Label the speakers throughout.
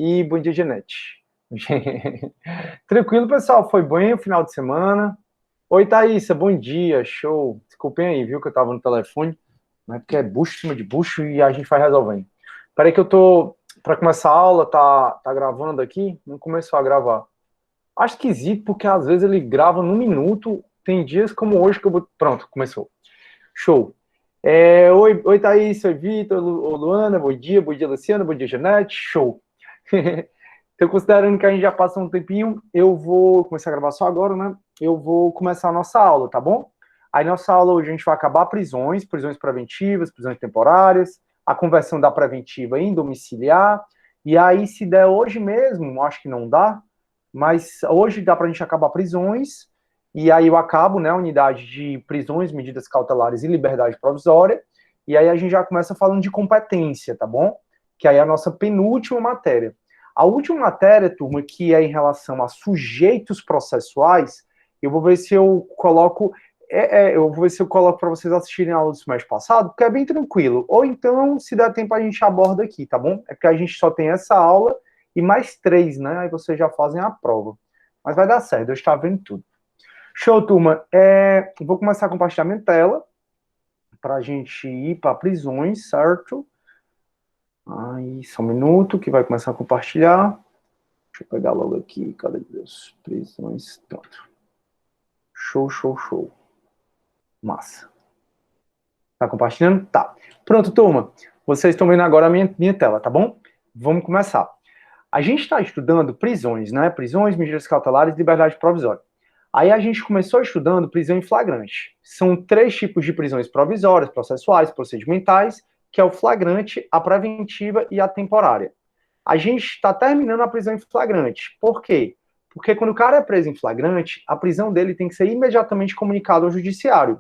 Speaker 1: E bom dia, Janete. Tranquilo, pessoal? Foi bem o final de semana? Oi, Thaísa, bom dia, show. Desculpem aí, viu, que eu tava no telefone, mas porque é bucho em cima de bucho e a gente vai resolvendo. Peraí que eu tô, pra começar a aula, tá gravando aqui? Não começou a gravar. Acho esquisito, porque às vezes ele grava num minuto, tem dias como hoje que eu... Pronto, começou. Show. Oi, Thaís, oi, Vitor, Luana, bom dia, Luciana, bom dia, Janete, show. Então, considerando que a gente já passou um tempinho, eu vou começar a gravar só agora, né? Eu vou começar a nossa aula, tá bom? Aí, nossa aula hoje a gente vai acabar prisões preventivas, prisões temporárias, a conversão da preventiva em domiciliar, e aí, se der hoje mesmo, acho que não dá, mas hoje dá pra gente acabar prisões, e aí eu acabo, né, a unidade de prisões, medidas cautelares e liberdade provisória, e aí a gente já começa falando de competência, tá bom? Que aí é a nossa penúltima matéria. A última matéria, turma, que é em relação a sujeitos processuais, eu vou ver se eu coloco, eu vou ver se eu coloco para vocês assistirem a aula do semestre passado, porque é bem tranquilo. Ou então, se der tempo, a gente aborda aqui, tá bom? É porque a gente só tem essa aula e mais três, né? Aí vocês já fazem a prova. Mas vai dar certo, eu estou vendo tudo. Show, turma. Vou começar a compartilhar minha tela para a gente ir para prisões, certo? Aí, só um minuto que vai começar a compartilhar. Deixa eu pegar logo aqui. Cadê Deus? Prisões. Pronto. Show, show, show. Massa. Tá compartilhando? Tá. Pronto, turma. Vocês estão vendo agora a minha tela, tá bom? Vamos começar. A gente está estudando prisões, né? Prisões, medidas cautelares e liberdade provisória. Aí a gente começou estudando prisão em flagrante. São três tipos de prisões provisórias, processuais, procedimentais, que é o flagrante, a preventiva e a temporária. A gente está terminando a prisão em flagrante. Por quê? Porque quando o cara é preso em flagrante, a prisão dele tem que ser imediatamente comunicada ao judiciário.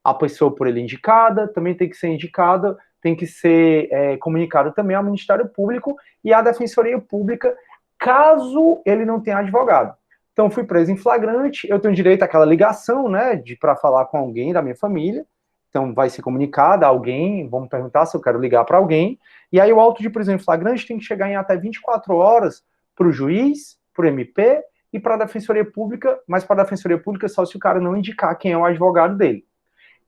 Speaker 1: A pessoa por ele indicada também tem que ser indicada, tem que ser comunicado também ao Ministério Público e à Defensoria Pública, caso ele não tenha advogado. Então, fui preso em flagrante, eu tenho direito àquela ligação, né, para falar com alguém da minha família, então vai ser comunicada a alguém, vamos perguntar se eu quero ligar para alguém, e aí o auto de prisão em flagrante tem que chegar em até 24 horas para o juiz, para o MP e para a Defensoria Pública, mas para a Defensoria Pública só se o cara não indicar quem é o advogado dele.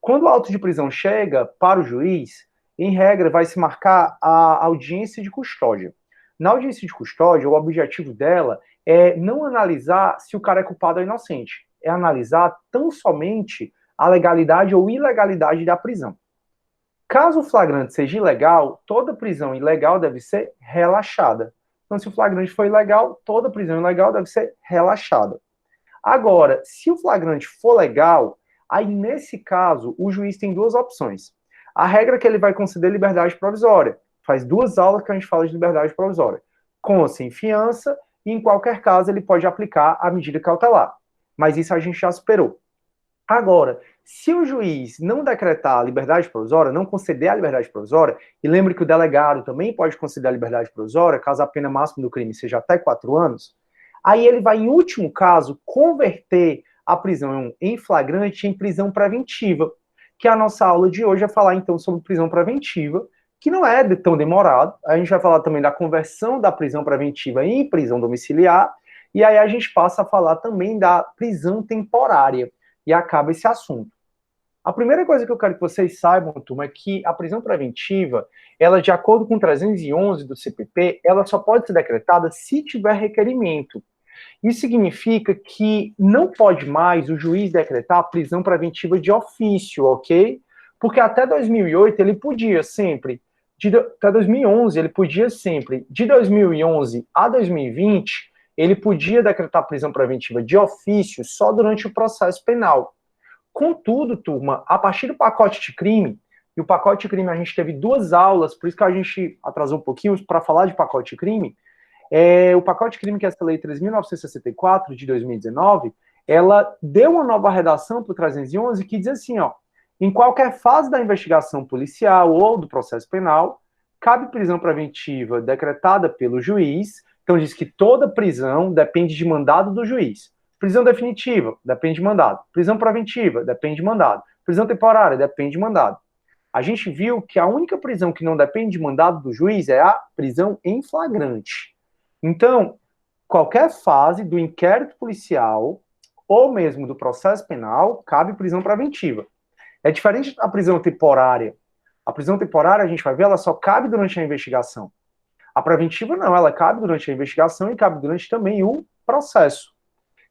Speaker 1: Quando o auto de prisão chega para o juiz, em regra, vai se marcar a audiência de custódia. Na audiência de custódia, o objetivo dela é não analisar se o cara é culpado ou inocente, é analisar tão somente a legalidade ou ilegalidade da prisão. Caso o flagrante seja ilegal, toda prisão ilegal deve ser relaxada. Então, se o flagrante for ilegal, toda prisão ilegal deve ser relaxada. Agora, se o flagrante for legal, aí nesse caso o juiz tem duas opções. A regra é que ele vai conceder liberdade provisória. Faz duas aulas que a gente fala de liberdade provisória. Com ou sem fiança, e em qualquer caso ele pode aplicar a medida cautelar. Mas isso a gente já superou. Agora, se o juiz não decretar a liberdade provisória, não conceder a liberdade provisória, e lembre que o delegado também pode conceder a liberdade provisória, caso a pena máxima do crime seja até 4 anos, aí ele vai, em último caso, converter a prisão em flagrante em prisão preventiva, que a nossa aula de hoje vai falar, então, sobre prisão preventiva, que não é tão demorado. A gente vai falar também da conversão da prisão preventiva em prisão domiciliar, e aí a gente passa a falar também da prisão temporária, e acaba esse assunto. A primeira coisa que eu quero que vocês saibam, turma, é que a prisão preventiva, ela, de acordo com 311 do CPP, ela só pode ser decretada se tiver requerimento. Isso significa que não pode mais o juiz decretar a prisão preventiva de ofício, ok? Porque até 2008 ele podia sempre, até 2011 ele podia sempre, de 2011 a 2020, ele podia decretar prisão preventiva de ofício só durante o processo penal. Contudo, turma, a partir do pacote de crime, e o pacote de crime a gente teve duas aulas, por isso que a gente atrasou um pouquinho para falar de pacote de crime, o pacote de crime, que é essa lei 3.964 de 2019, ela deu uma nova redação para o 311 que diz assim, ó, em qualquer fase da investigação policial ou do processo penal, cabe prisão preventiva decretada pelo juiz. Então diz que toda prisão depende de mandado do juiz. Prisão definitiva depende de mandado. Prisão preventiva depende de mandado. Prisão temporária depende de mandado. A gente viu que a única prisão que não depende de mandado do juiz é a prisão em flagrante. Então, qualquer fase do inquérito policial ou mesmo do processo penal cabe prisão preventiva. É diferente da prisão temporária. A prisão temporária, a gente vai ver, ela só cabe durante a investigação. A preventiva não, ela cabe durante a investigação e cabe durante também o processo.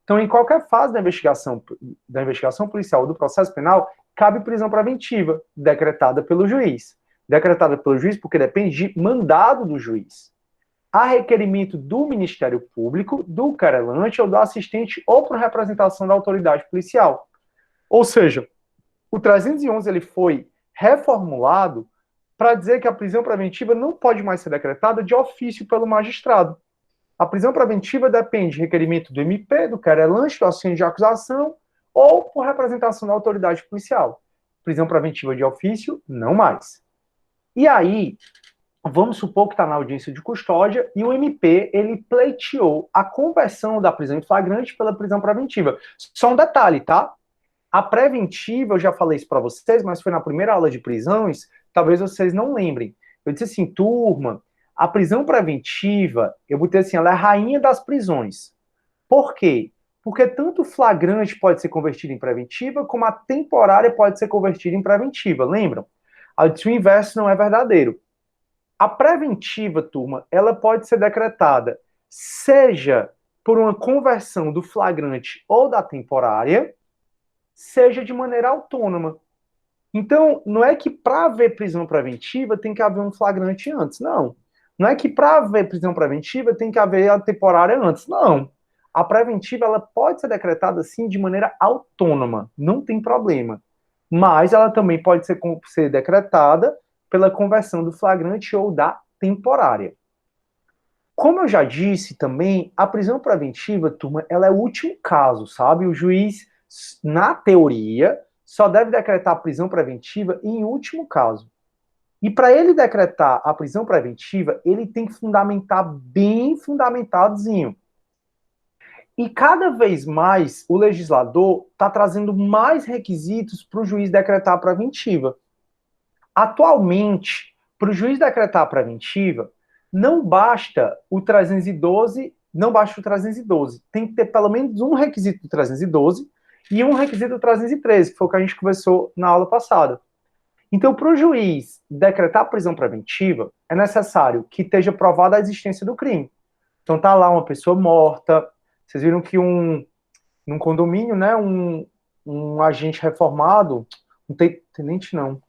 Speaker 1: Então, em qualquer fase da investigação policial ou do processo penal, cabe prisão preventiva, decretada pelo juiz. Decretada pelo juiz porque depende de mandado do juiz. A requerimento do Ministério Público, do querelante ou do assistente ou por representação da autoridade policial. Ou seja, o 311 ele foi reformulado para dizer que a prisão preventiva não pode mais ser decretada de ofício pelo magistrado. A prisão preventiva depende de requerimento do MP, do querelante, do assistente de acusação ou por representação da autoridade policial. Prisão preventiva de ofício, não mais. E aí, vamos supor que está na audiência de custódia e o MP, ele pleiteou a conversão da prisão em flagrante pela prisão preventiva. Só um detalhe, tá? A preventiva, eu já falei isso para vocês, mas foi na primeira aula de prisões, talvez vocês não lembrem. Eu disse assim, turma, a prisão preventiva, eu botei assim, ela é a rainha das prisões. Por quê? Porque tanto o flagrante pode ser convertido em preventiva, como a temporária pode ser convertida em preventiva, lembram? Eu disse, o inverso não é verdadeiro. A preventiva, turma, ela pode ser decretada, seja por uma conversão do flagrante ou da temporária, seja de maneira autônoma. Então, não é que para haver prisão preventiva tem que haver um flagrante antes, não. Não é que para haver prisão preventiva tem que haver a temporária antes, não. A preventiva ela pode ser decretada assim de maneira autônoma, não tem problema. Mas ela também pode ser decretada pela conversão do flagrante ou da temporária. Como eu já disse também, a prisão preventiva, turma, ela é o último caso, sabe? O juiz, na teoria, só deve decretar a prisão preventiva em último caso. E para ele decretar a prisão preventiva, ele tem que fundamentar bem fundamentadozinho. E cada vez mais o legislador está trazendo mais requisitos para o juiz decretar a preventiva. Atualmente, para o juiz decretar a preventiva, não basta o 312, tem que ter pelo menos um requisito do 312 e um requisito do 313, que foi o que a gente conversou na aula passada. Então, para o juiz decretar a prisão preventiva, é necessário que esteja provada a existência do crime. Então, tá lá uma pessoa morta, vocês viram que num condomínio, né, um agente reformado, um tenente não,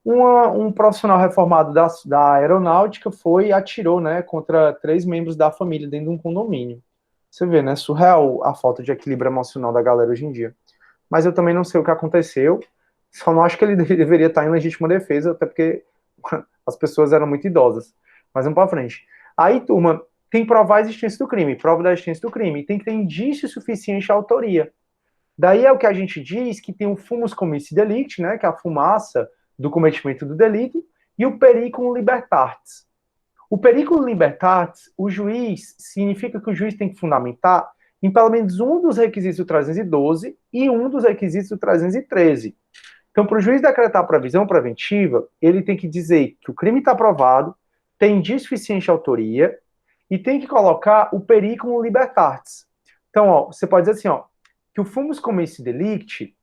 Speaker 1: um profissional reformado da aeronáutica foi e atirou, né, contra 3 membros da família dentro de um condomínio. Você vê, né, surreal a falta de equilíbrio emocional da galera hoje em dia. Mas eu também não sei o que aconteceu, só não acho que ele deveria estar em legítima defesa, até porque as pessoas eram muito idosas. Mas vamos para frente. Aí, turma, tem que provar a existência do crime, prova da existência do crime, tem que ter indício suficiente de autoria. Daí é o que a gente diz que tem o fumus commissi delicti, né, que é a fumaça do cometimento do delito, e o periculum libertatis. O periculum libertatis, o juiz, significa que o juiz tem que fundamentar em pelo menos um dos requisitos do 312 e um dos requisitos do 313. Então, para o juiz decretar a prisão preventiva, ele tem que dizer que o crime está provado, tem indício suficiente de autoria, e tem que colocar o periculum libertatis. Então, ó, você pode dizer assim, ó, que o fumus commissi delicti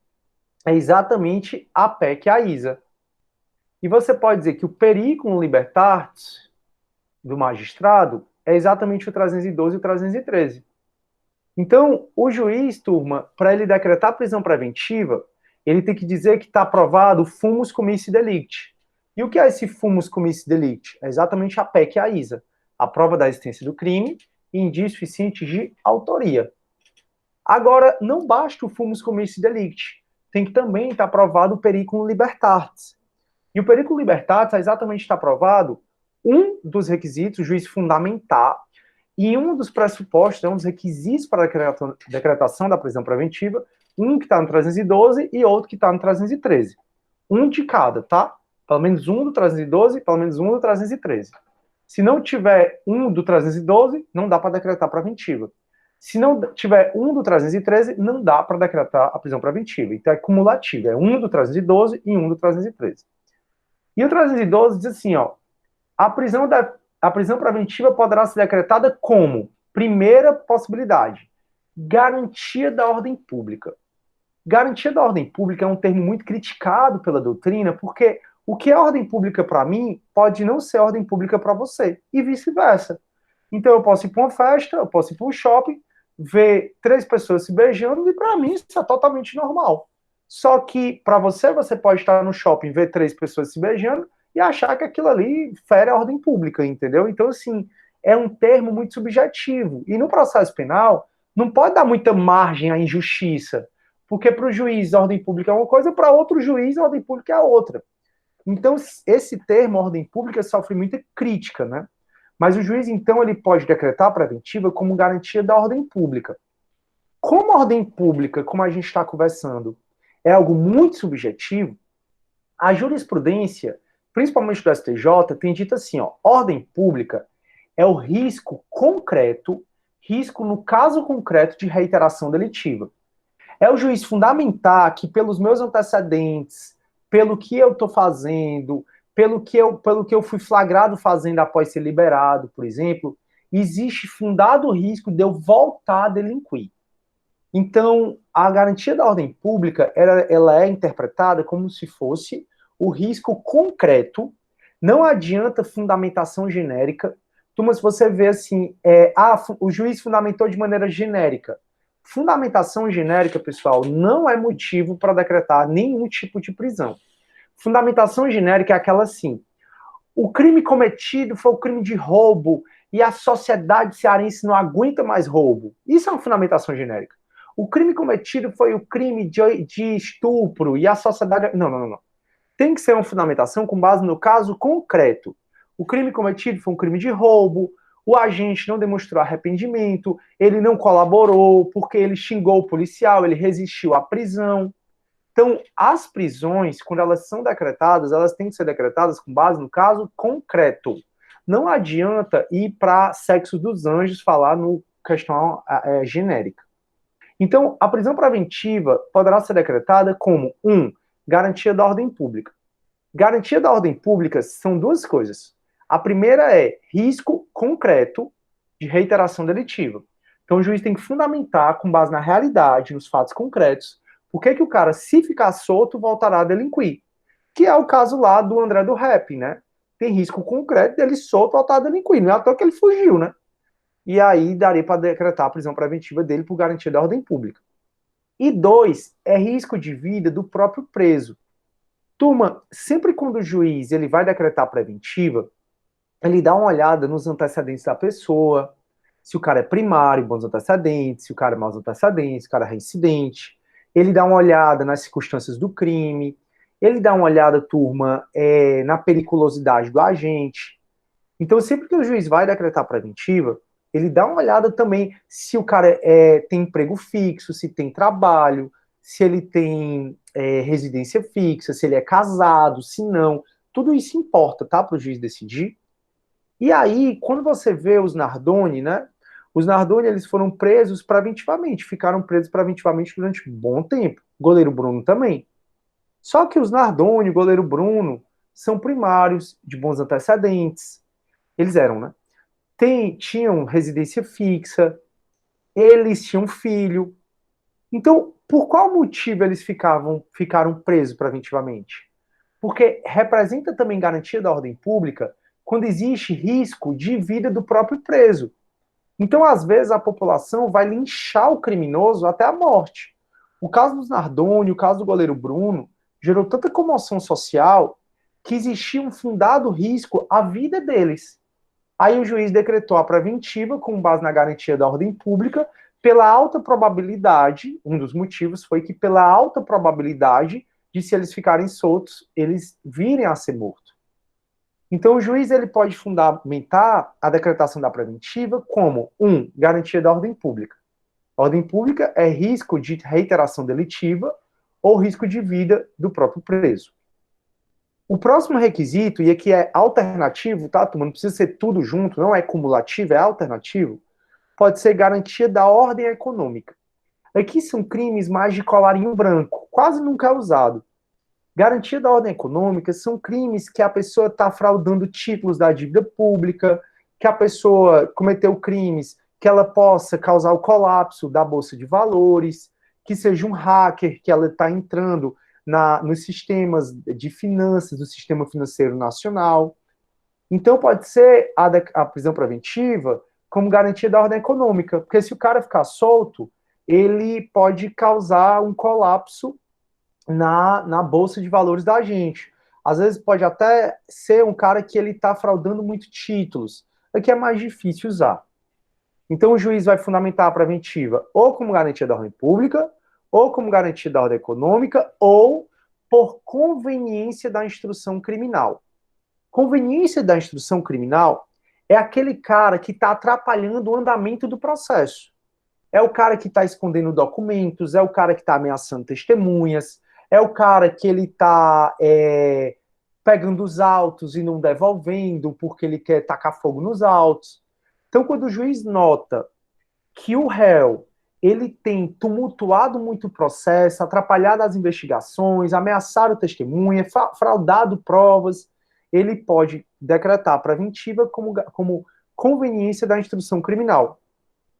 Speaker 1: é exatamente a PEC AISA. E você pode dizer que o periculum libertatis do magistrado é exatamente o 312 e o 313. Então, o juiz, turma, para ele decretar a prisão preventiva, ele tem que dizer que está aprovado o fumus commissi delicti. E o que é esse fumus commissi delicti? É exatamente a PEC AISA. A prova da existência do crime e indício suficiente de autoria. Agora, não basta o fumus commissi delicti, tem que também estar aprovado o periculum libertatis. E o periculum libertatis é exatamente estar aprovado um dos requisitos, o juiz fundamentar, e um dos pressupostos, um dos requisitos para a decretação da prisão preventiva, um que está no 312 e outro que está no 313. Um de cada, tá? Pelo menos um do 312, pelo menos um do 313. Se não tiver um do 312, não dá para decretar preventiva. Se não tiver um do 313, não dá para decretar a prisão preventiva. Então é cumulativo, é um do 312 e um do 313. E o 312 diz assim, ó, a prisão a prisão preventiva poderá ser decretada como? Primeira possibilidade, garantia da ordem pública. Garantia da ordem pública é um termo muito criticado pela doutrina, porque o que é ordem pública para mim pode não ser ordem pública para você, e vice-versa. Então eu posso ir para uma festa, eu posso ir para um shopping, ver 3 pessoas se beijando, e para mim isso é totalmente normal. Só que para você, você pode estar no shopping, ver 3 pessoas se beijando e achar que aquilo ali fere a ordem pública, entendeu? Então, assim, é um termo muito subjetivo. E no processo penal, não pode dar muita margem à injustiça, porque para o juiz ordem pública é uma coisa, para outro juiz ordem pública é outra. Então, esse termo, ordem pública, sofre muita crítica, né? Mas o juiz, então, ele pode decretar a preventiva como garantia da ordem pública. Como a ordem pública, como a gente está conversando, é algo muito subjetivo, a jurisprudência, principalmente do STJ, tem dito assim, ó, ordem pública é o risco concreto, risco no caso concreto de reiteração delitiva. É o juiz fundamentar que pelos meus antecedentes, pelo que eu estou fazendo, pelo que eu fui flagrado fazendo após ser liberado, por exemplo, existe fundado risco de eu voltar a delinquir. Então, a garantia da ordem pública, ela é interpretada como se fosse o risco concreto, não adianta fundamentação genérica. Mas você vê assim, o juiz fundamentou de maneira genérica. Fundamentação genérica, pessoal, não é motivo para decretar nenhum tipo de prisão. Fundamentação genérica é aquela assim, o crime cometido foi o crime de roubo e a sociedade cearense não aguenta mais roubo. Isso é uma fundamentação genérica. O crime cometido foi o crime de estupro e a sociedade... Não. Tem que ser uma fundamentação com base no caso concreto. O crime cometido foi um crime de roubo, o agente não demonstrou arrependimento, ele não colaborou porque ele xingou o policial, ele resistiu à prisão. Então, as prisões, quando elas são decretadas, elas têm que ser decretadas com base no caso concreto. Não adianta ir para Sexo dos Anjos falar no questão genérica. Então, a prisão preventiva poderá ser decretada como, garantia da ordem pública. Garantia da ordem pública são duas coisas. A primeira é risco concreto de reiteração delitiva. Então, o juiz tem que fundamentar, com base na realidade, nos fatos concretos, por que o cara, se ficar solto, voltará a delinquir. Que é o caso lá do André do Rap, né? Tem risco concreto dele solto voltar a delinquir. Não é à toa que ele fugiu, né? E aí daria para decretar a prisão preventiva dele por garantia da ordem pública. E 2, é risco de vida do próprio preso. Turma, sempre quando o juiz ele vai decretar preventiva, ele dá uma olhada nos antecedentes da pessoa, se o cara é primário, bons antecedentes, se o cara é maus antecedentes, se o cara é reincidente. Ele dá uma olhada nas circunstâncias do crime, ele dá uma olhada, turma, na periculosidade do agente. Então, sempre que o juiz vai decretar preventiva, ele dá uma olhada também se o cara tem emprego fixo, se tem trabalho, se ele tem residência fixa, se ele é casado, se não. Tudo isso importa, tá, para o juiz decidir. E aí, quando você vê os Nardoni, né? Os Nardoni, eles foram presos preventivamente, ficaram presos preventivamente durante um bom tempo. O goleiro Bruno também. Só que os Nardoni, o goleiro Bruno, são primários, de bons antecedentes. Eles eram, né? Tinham residência fixa, eles tinham filho. Então, por qual motivo eles ficaram presos preventivamente? Porque representa também garantia da ordem pública quando existe risco de vida do próprio preso. Então, às vezes, a população vai linchar o criminoso até a morte. O caso dos Nardoni, o caso do goleiro Bruno, gerou tanta comoção social que existia um fundado risco à vida deles. Aí o juiz decretou a preventiva com base na garantia da ordem pública, pela alta probabilidade, um dos motivos foi que pela alta probabilidade de se eles ficarem soltos, eles virem a ser mortos. Então o juiz ele pode fundamentar a decretação da preventiva como, garantia da ordem pública. A ordem pública é risco de reiteração delitiva ou risco de vida do próprio preso. O próximo requisito, e aqui é alternativo, tá, turma? Não precisa ser tudo junto, não é cumulativo, é alternativo. Pode ser garantia da ordem econômica. Aqui são crimes mais de colarinho branco, quase nunca é usado. Garantia da ordem econômica são crimes que a pessoa está fraudando títulos da dívida pública, que a pessoa cometeu crimes que ela possa causar o colapso da Bolsa de Valores, que seja um hacker, que ela está entrando nos sistemas de finanças, do sistema financeiro nacional. Então, pode ser a prisão preventiva como garantia da ordem econômica, porque se o cara ficar solto, ele pode causar um colapso na Bolsa de Valores da gente. Às vezes pode até ser um cara que ele está fraudando muito títulos, que é mais difícil usar. Então, o juiz vai fundamentar a preventiva ou como garantia da ordem pública, ou como garantia da ordem econômica, ou por conveniência da instrução criminal. Conveniência da instrução criminal é aquele cara que está atrapalhando o andamento do processo. É o cara que está escondendo documentos, é o cara que está ameaçando testemunhas, é o cara que ele está pegando os autos e não devolvendo porque ele quer tacar fogo nos autos. Então, quando o juiz nota que o réu ele tem tumultuado muito o processo, atrapalhado as investigações, ameaçado testemunha, fraudado provas, ele pode decretar a preventiva como conveniência da instrução criminal.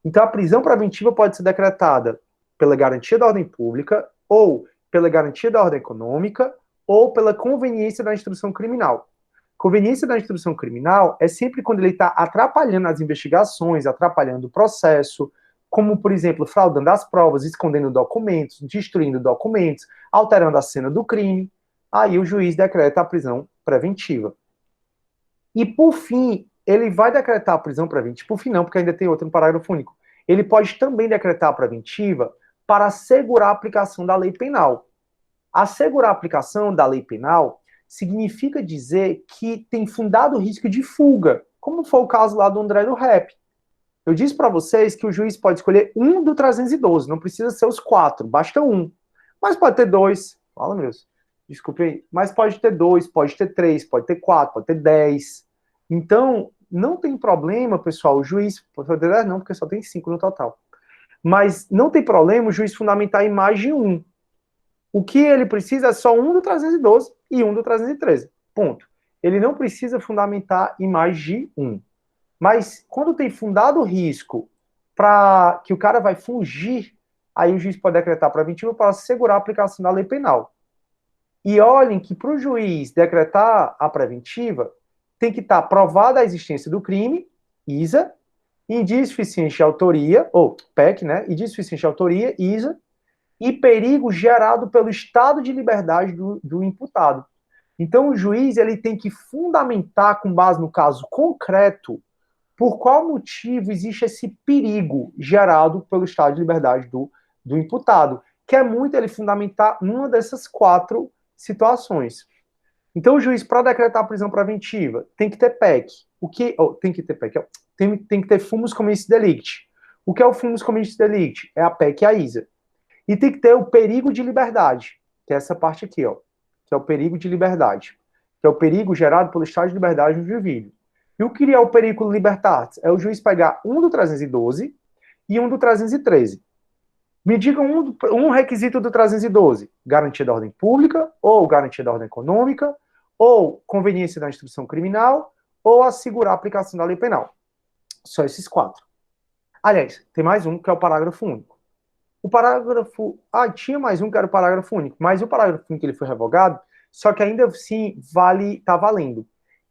Speaker 1: Então, a prisão preventiva pode ser decretada pela garantia da ordem pública, ou pela garantia da ordem econômica, ou pela conveniência da instrução criminal. Conveniência da instrução criminal é sempre quando ele está atrapalhando as investigações, atrapalhando o processo, como, por exemplo, fraudando as provas, escondendo documentos, destruindo documentos, alterando a cena do crime. Aí o juiz decreta a prisão preventiva. E, por fim, ele vai decretar a prisão preventiva, por fim não, porque ainda tem outro no parágrafo único. Ele pode também decretar a preventiva para assegurar a aplicação da lei penal. Assegurar a aplicação da lei penal significa dizer que tem fundado risco de fuga, como foi o caso lá do André do Rap. Eu disse para vocês que o juiz pode escolher um do 312, não precisa ser os 4, basta um. Mas pode ter 2, fala meu Deus, desculpe aí, mas pode ter 2, pode ter 3, pode ter 4, pode ter 10. Então, não tem problema, pessoal, o juiz, pode ter 10 não, porque só tem 5 no total. Mas não tem problema o juiz fundamentar em mais de um. O que ele precisa é só um do 312 e um do 313. Ponto. Ele não precisa fundamentar em mais de um. Mas quando tem fundado o risco para que o cara vai fugir, aí o juiz pode decretar preventiva para assegurar a aplicação da lei penal. E olhem que para o juiz decretar a preventiva, tem que estar provada a existência do crime, ISA, indício suficiente de autoria, ou PEC, né? Indício suficiente de autoria, ISA, e perigo gerado pelo estado de liberdade do imputado. Então, o juiz ele tem que fundamentar, com base no caso concreto, por qual motivo existe esse perigo gerado pelo estado de liberdade do imputado, que é muito ele fundamentar numa dessas 4 situações. Então, o juiz, para decretar a prisão preventiva, tem que ter PEC. Tem que ter PEC, tem que ter fumus commissis delicti. O que é o fumus commissis delicti? É a PEC e a ISA. E tem que ter o perigo de liberdade, que é essa parte aqui, ó, que é o perigo de liberdade, que é o perigo gerado pelo estado de liberdade do indivíduo. E o que é o perigo libertatis? É o juiz pegar um do 312 e um do 313. Me digam um requisito do 312, garantia da ordem pública, ou garantia da ordem econômica, ou conveniência da instrução criminal, ou assegurar a aplicação da lei penal. Só esses 4. Aliás, tem mais um, que é o parágrafo único. O parágrafo... tinha mais um que era o parágrafo único, mas o parágrafo único ele foi revogado, só que ainda assim tá valendo.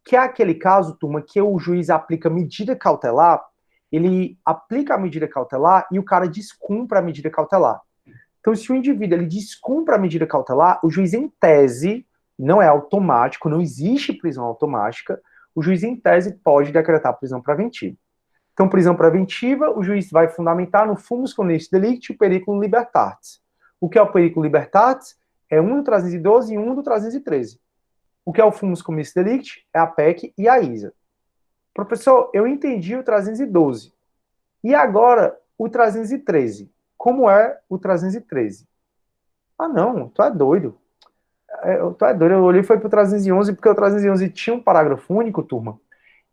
Speaker 1: Que é aquele caso, turma, que o juiz aplica medida cautelar, ele aplica a medida cautelar e o cara descumpre a medida cautelar. Então, se o indivíduo ele descumpre a medida cautelar, o juiz, em tese, não é automático, não existe prisão automática, o juiz, em tese, pode decretar prisão preventiva. Então, prisão preventiva, o juiz vai fundamentar no fumus commissis delicti o periculum libertatis. O que é o periculum libertatis? É um do 312 e um do 313. O que é o fumus commissis delicti? É a PEC e a ISA. Professor, eu entendi o 312. E agora, o 313. Como é o 313? Não, tu é doido. Eu olhei e foi pro 311, porque o 311 tinha um parágrafo único, turma.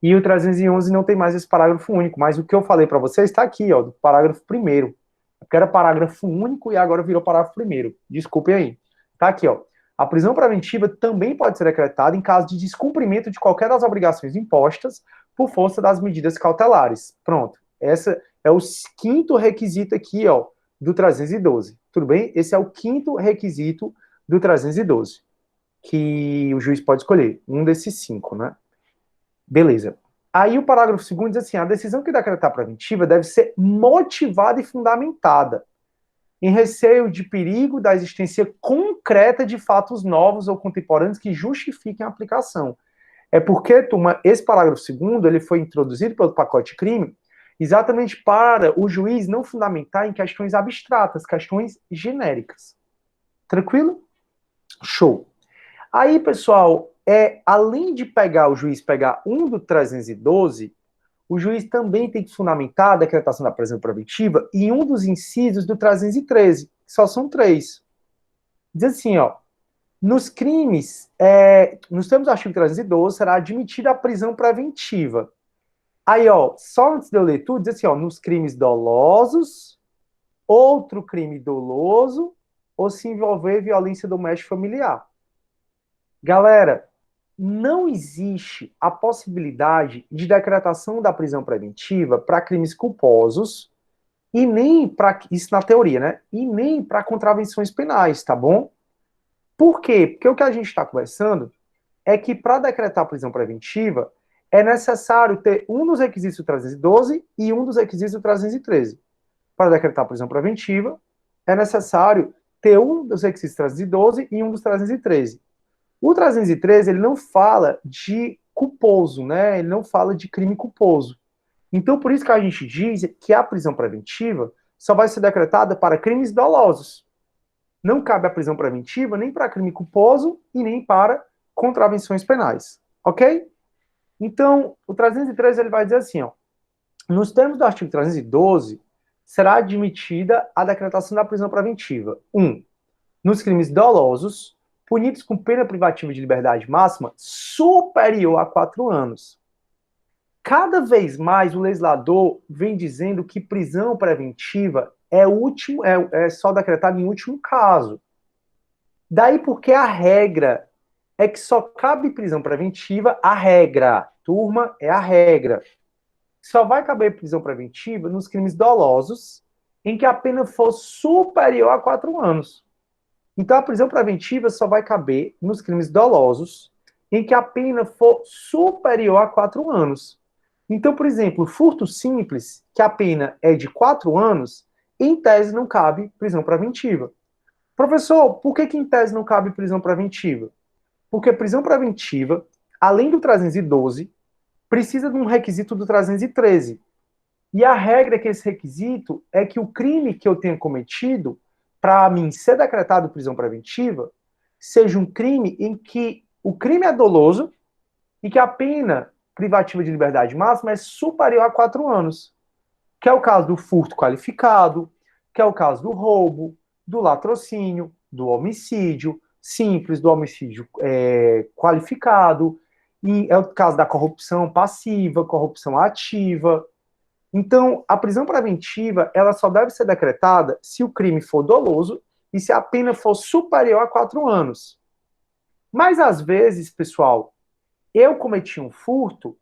Speaker 1: E o 311 não tem mais esse parágrafo único. Mas o que eu falei para vocês está aqui, ó, do parágrafo 1º. Porque era parágrafo único e agora virou parágrafo 1º. Desculpem aí. Tá aqui, ó. A prisão preventiva também pode ser decretada em caso de descumprimento de qualquer das obrigações impostas por força das medidas cautelares. Pronto. Esse é o quinto requisito aqui, ó, do 312. Tudo bem? Esse é o quinto requisito do 312, que o juiz pode escolher. Um desses cinco, né? Beleza. Aí o parágrafo 2º diz assim, a decisão que decretar preventiva deve ser motivada e fundamentada em receio de perigo da existência concreta de fatos novos ou contemporâneos que justifiquem a aplicação. É porque, turma, esse parágrafo 2º, ele foi introduzido pelo pacote crime exatamente para o juiz não fundamentar em questões abstratas, questões genéricas. Tranquilo? Show. Aí, pessoal, além de o juiz pegar um do 312, o juiz também tem que fundamentar a decretação da prisão preventiva em um dos incisos do 313, que só são 3. Diz assim, ó, nos crimes, nos termos do artigo 312, será admitida a prisão preventiva. Aí, ó, só antes de eu ler tudo, diz assim, ó, nos crimes dolosos, outro crime doloso, ou se envolver violência doméstica familiar. Galera, não existe a possibilidade de decretação da prisão preventiva para crimes culposos e nem para, isso na teoria, né? E nem para contravenções penais, tá bom? Por quê? Porque o que a gente está conversando é que para decretar a prisão preventiva é necessário ter um dos requisitos do 312 e um dos requisitos do 313. Para decretar a prisão preventiva é necessário ter um dos requisitos do 312 e um dos 313. O 313, ele não fala de culposo, né? Ele não fala de crime culposo. Então, por isso que a gente diz que a prisão preventiva só vai ser decretada para crimes dolosos. Não cabe a prisão preventiva nem para crime culposo e nem para contravenções penais. Ok? Então, o 313, ele vai dizer assim, ó, nos termos do artigo 312, será admitida a decretação da prisão preventiva. 1. Nos crimes dolosos, punidos com pena privativa de liberdade máxima superior a 4 anos. Cada vez mais o legislador vem dizendo que prisão preventiva é só decretada em último caso. Daí porque a regra é que só cabe prisão preventiva, a regra, turma, é a regra. Só vai caber prisão preventiva nos crimes dolosos em que a pena for superior a 4 anos. Então, a prisão preventiva só vai caber nos crimes dolosos em que a pena for superior a 4 anos. Então, por exemplo, furto simples, que a pena é de 4 anos, em tese não cabe prisão preventiva. Professor, por que em tese não cabe prisão preventiva? Porque prisão preventiva, além do 312, precisa de um requisito do 313. E a regra é que esse requisito é que o crime que eu tenha cometido, para mim ser decretado prisão preventiva, seja um crime em que o crime é doloso e que a pena privativa de liberdade máxima é superior a 4 anos. Que é o caso do furto qualificado, que é o caso do roubo, do latrocínio, do homicídio simples, do homicídio qualificado, e é o caso da corrupção passiva, corrupção ativa. Então, a prisão preventiva, ela só deve ser decretada se o crime for doloso e se a pena for superior a 4 anos. Mas, às vezes, pessoal, eu cometi um furto,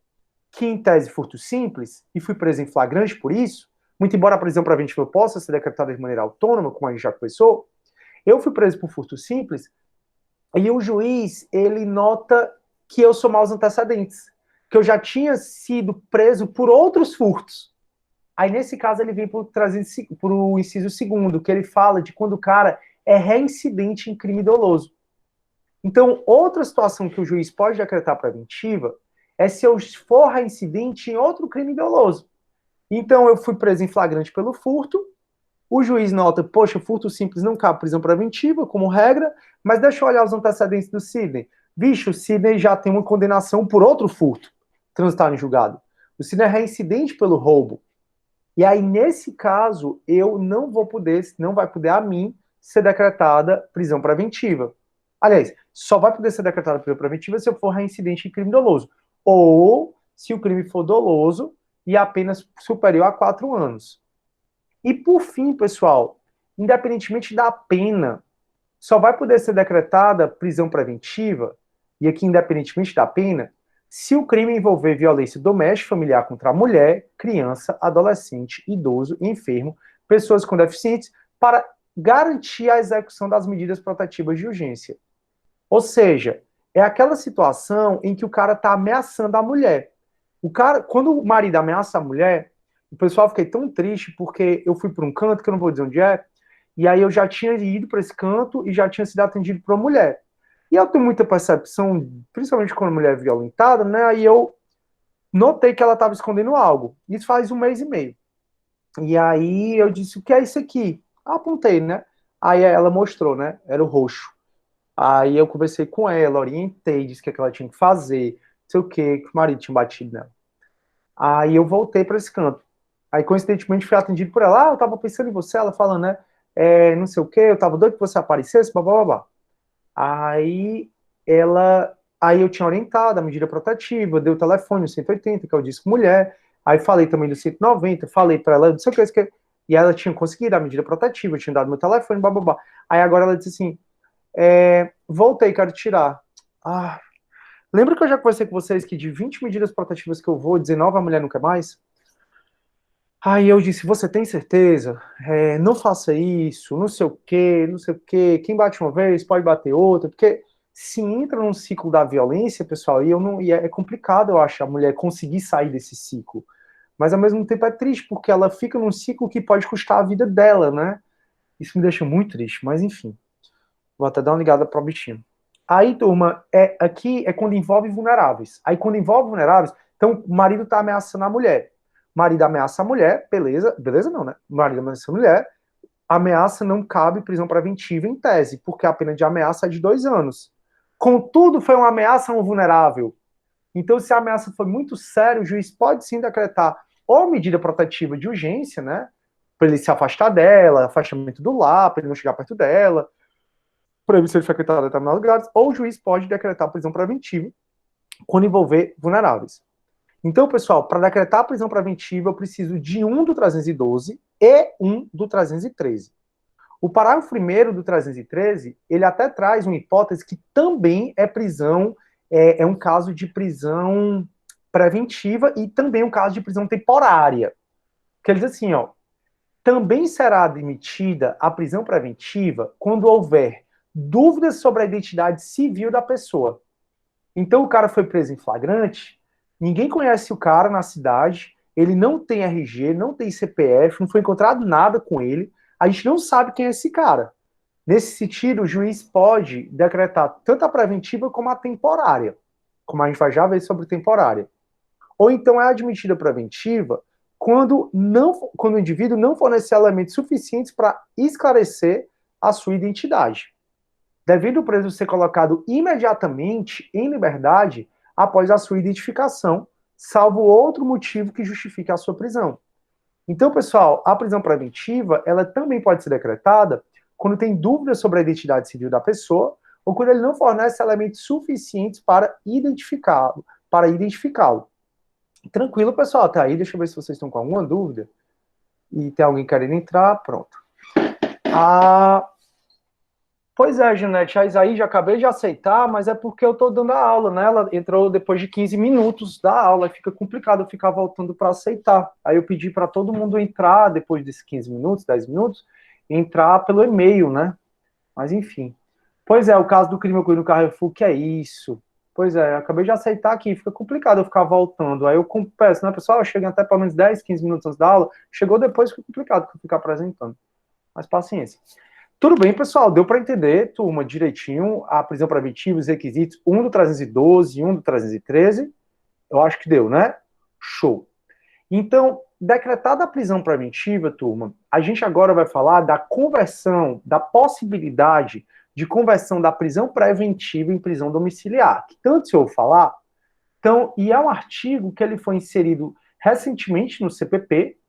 Speaker 1: que em tese furto simples, e fui preso em flagrante por isso, muito embora a prisão preventiva possa ser decretada de maneira autônoma, como a gente já conversou, eu fui preso por furto simples, e o juiz, ele nota que eu sou maus antecedentes, que eu já tinha sido preso por outros furtos. Aí, nesse caso, ele vem para o inciso 2º, que ele fala de quando o cara é reincidente em crime doloso. Então, outra situação que o juiz pode decretar preventiva é se eu for reincidente em outro crime doloso. Então, eu fui preso em flagrante pelo furto, o juiz nota, poxa, furto simples não cabe prisão preventiva, como regra, mas deixa eu olhar os antecedentes do Sidney. Vixe, o Sidney já tem uma condenação por outro furto, transitado em julgado. O Sidney é reincidente pelo roubo. E aí, nesse caso, eu não vai poder a mim ser decretada prisão preventiva. Aliás, só vai poder ser decretada prisão preventiva se eu for reincidente em crime doloso. Ou se o crime for doloso e apenas superior a 4 anos. E por fim, pessoal, independentemente da pena, só vai poder ser decretada prisão preventiva, e aqui independentemente da pena, se o crime envolver violência doméstica familiar contra a mulher, criança, adolescente, idoso, enfermo, pessoas com deficientes, para garantir a execução das medidas protetivas de urgência. Ou seja, é aquela situação em que o cara está ameaçando a mulher. O cara, quando o marido ameaça a mulher, o pessoal fiquei tão triste porque eu fui para um canto que eu não vou dizer onde é, e aí eu já tinha ido para esse canto e já tinha sido atendido por uma mulher. E eu tenho muita percepção, principalmente quando a mulher é violentada, né? Aí eu notei que ela estava escondendo algo. Isso faz um mês e meio. E aí eu disse, o que é isso aqui? Apontei, né? Aí ela mostrou, né? Era o roxo. Aí eu conversei com ela, orientei, disse o que é que ela tinha que fazer, não sei o que o marido tinha batido nela. Aí eu voltei para esse canto. Aí, coincidentemente, fui atendido por ela. Ah, eu tava pensando em você, ela falando, né? Não sei o que, eu tava doido que você aparecesse, blá, blá, blá, blá. Aí aí eu tinha orientado a medida protetiva, dei o telefone, o 180, que é o disco mulher, aí falei também do 190, falei para ela, não sei o que, e ela tinha conseguido a medida protetiva, eu tinha dado meu telefone, blá, blá, blá. Aí agora ela disse assim, voltei, quero tirar. Ah, lembra que eu já conversei com vocês que de 20 medidas protetivas que eu vou, 19 a mulher não quer mais? Aí eu disse, você tem certeza? Não faça isso, não sei o quê, não sei o quê. Quem bate uma vez pode bater outra, porque se entra num ciclo da violência, pessoal, e é complicado, eu acho, a mulher conseguir sair desse ciclo. Mas ao mesmo tempo é triste, porque ela fica num ciclo que pode custar a vida dela, né? Isso me deixa muito triste, mas enfim. Vou até dar uma ligada para o bichinho. Aí, turma, aqui é quando envolve vulneráveis. Aí, quando envolve vulneráveis, então o marido está ameaçando a mulher. O marido ameaça a mulher, beleza, beleza não, né? O marido ameaça a mulher, a ameaça não cabe prisão preventiva em tese, porque a pena de ameaça é de 2 anos. Contudo, foi uma ameaça a um vulnerável. Então, se a ameaça foi muito séria, o juiz pode sim decretar ou medida protetiva de urgência, né? Para ele se afastar dela, afastamento do lar, para ele não chegar perto dela, proibição de frequentar determinados lugares, ou o juiz pode decretar prisão preventiva quando envolver vulneráveis. Então, pessoal, para decretar a prisão preventiva, eu preciso de um do 312 e um do 313. O parágrafo primeiro do 313, ele até traz uma hipótese que também é prisão, é um caso de prisão preventiva e também um caso de prisão temporária. Que ele diz assim, ó, também será admitida a prisão preventiva quando houver dúvidas sobre a identidade civil da pessoa. Então o cara foi preso em flagrante, ninguém conhece o cara na cidade, ele não tem RG, não tem CPF, não foi encontrado nada com ele, a gente não sabe quem é esse cara. Nesse sentido, o juiz pode decretar tanto a preventiva como a temporária, como a gente vai já ver sobre temporária. Ou então é admitida a preventiva quando o indivíduo não fornecer elementos suficientes para esclarecer a sua identidade, devendo o preso ser colocado imediatamente em liberdade após a sua identificação, salvo outro motivo que justifique a sua prisão. Então, pessoal, a prisão preventiva, ela também pode ser decretada quando tem dúvidas sobre a identidade civil da pessoa ou quando ele não fornece elementos suficientes para identificá-lo. Tranquilo, pessoal, até aí, deixa eu ver se vocês estão com alguma dúvida. E tem alguém querendo entrar, pronto. Pois é, Janete, a Isaí já acabei de aceitar, mas é porque eu estou dando a aula, né? Ela entrou depois de 15 minutos da aula, fica complicado eu ficar voltando para aceitar. Aí eu pedi para todo mundo entrar depois desses 15 minutos, 10 minutos, entrar pelo e-mail, né? Mas enfim. Pois é, o caso do crime ocorrido no Carrefour, que é isso? Pois é, acabei de aceitar aqui, fica complicado eu ficar voltando. Aí eu peço, né, pessoal? Eu chego até pelo menos 10, 15 minutos antes da aula, chegou depois, fica complicado eu ficar apresentando. Mas paciência. Tudo bem, pessoal, deu para entender, turma, direitinho, a prisão preventiva, os requisitos, um do 312 e um do 313, eu acho que deu, né? Show. Então, decretada a prisão preventiva, turma, a gente agora vai falar da conversão, da possibilidade de conversão da prisão preventiva em prisão domiciliar, que tanto se ouve falar. Então, e é um artigo que ele foi inserido recentemente no CPP,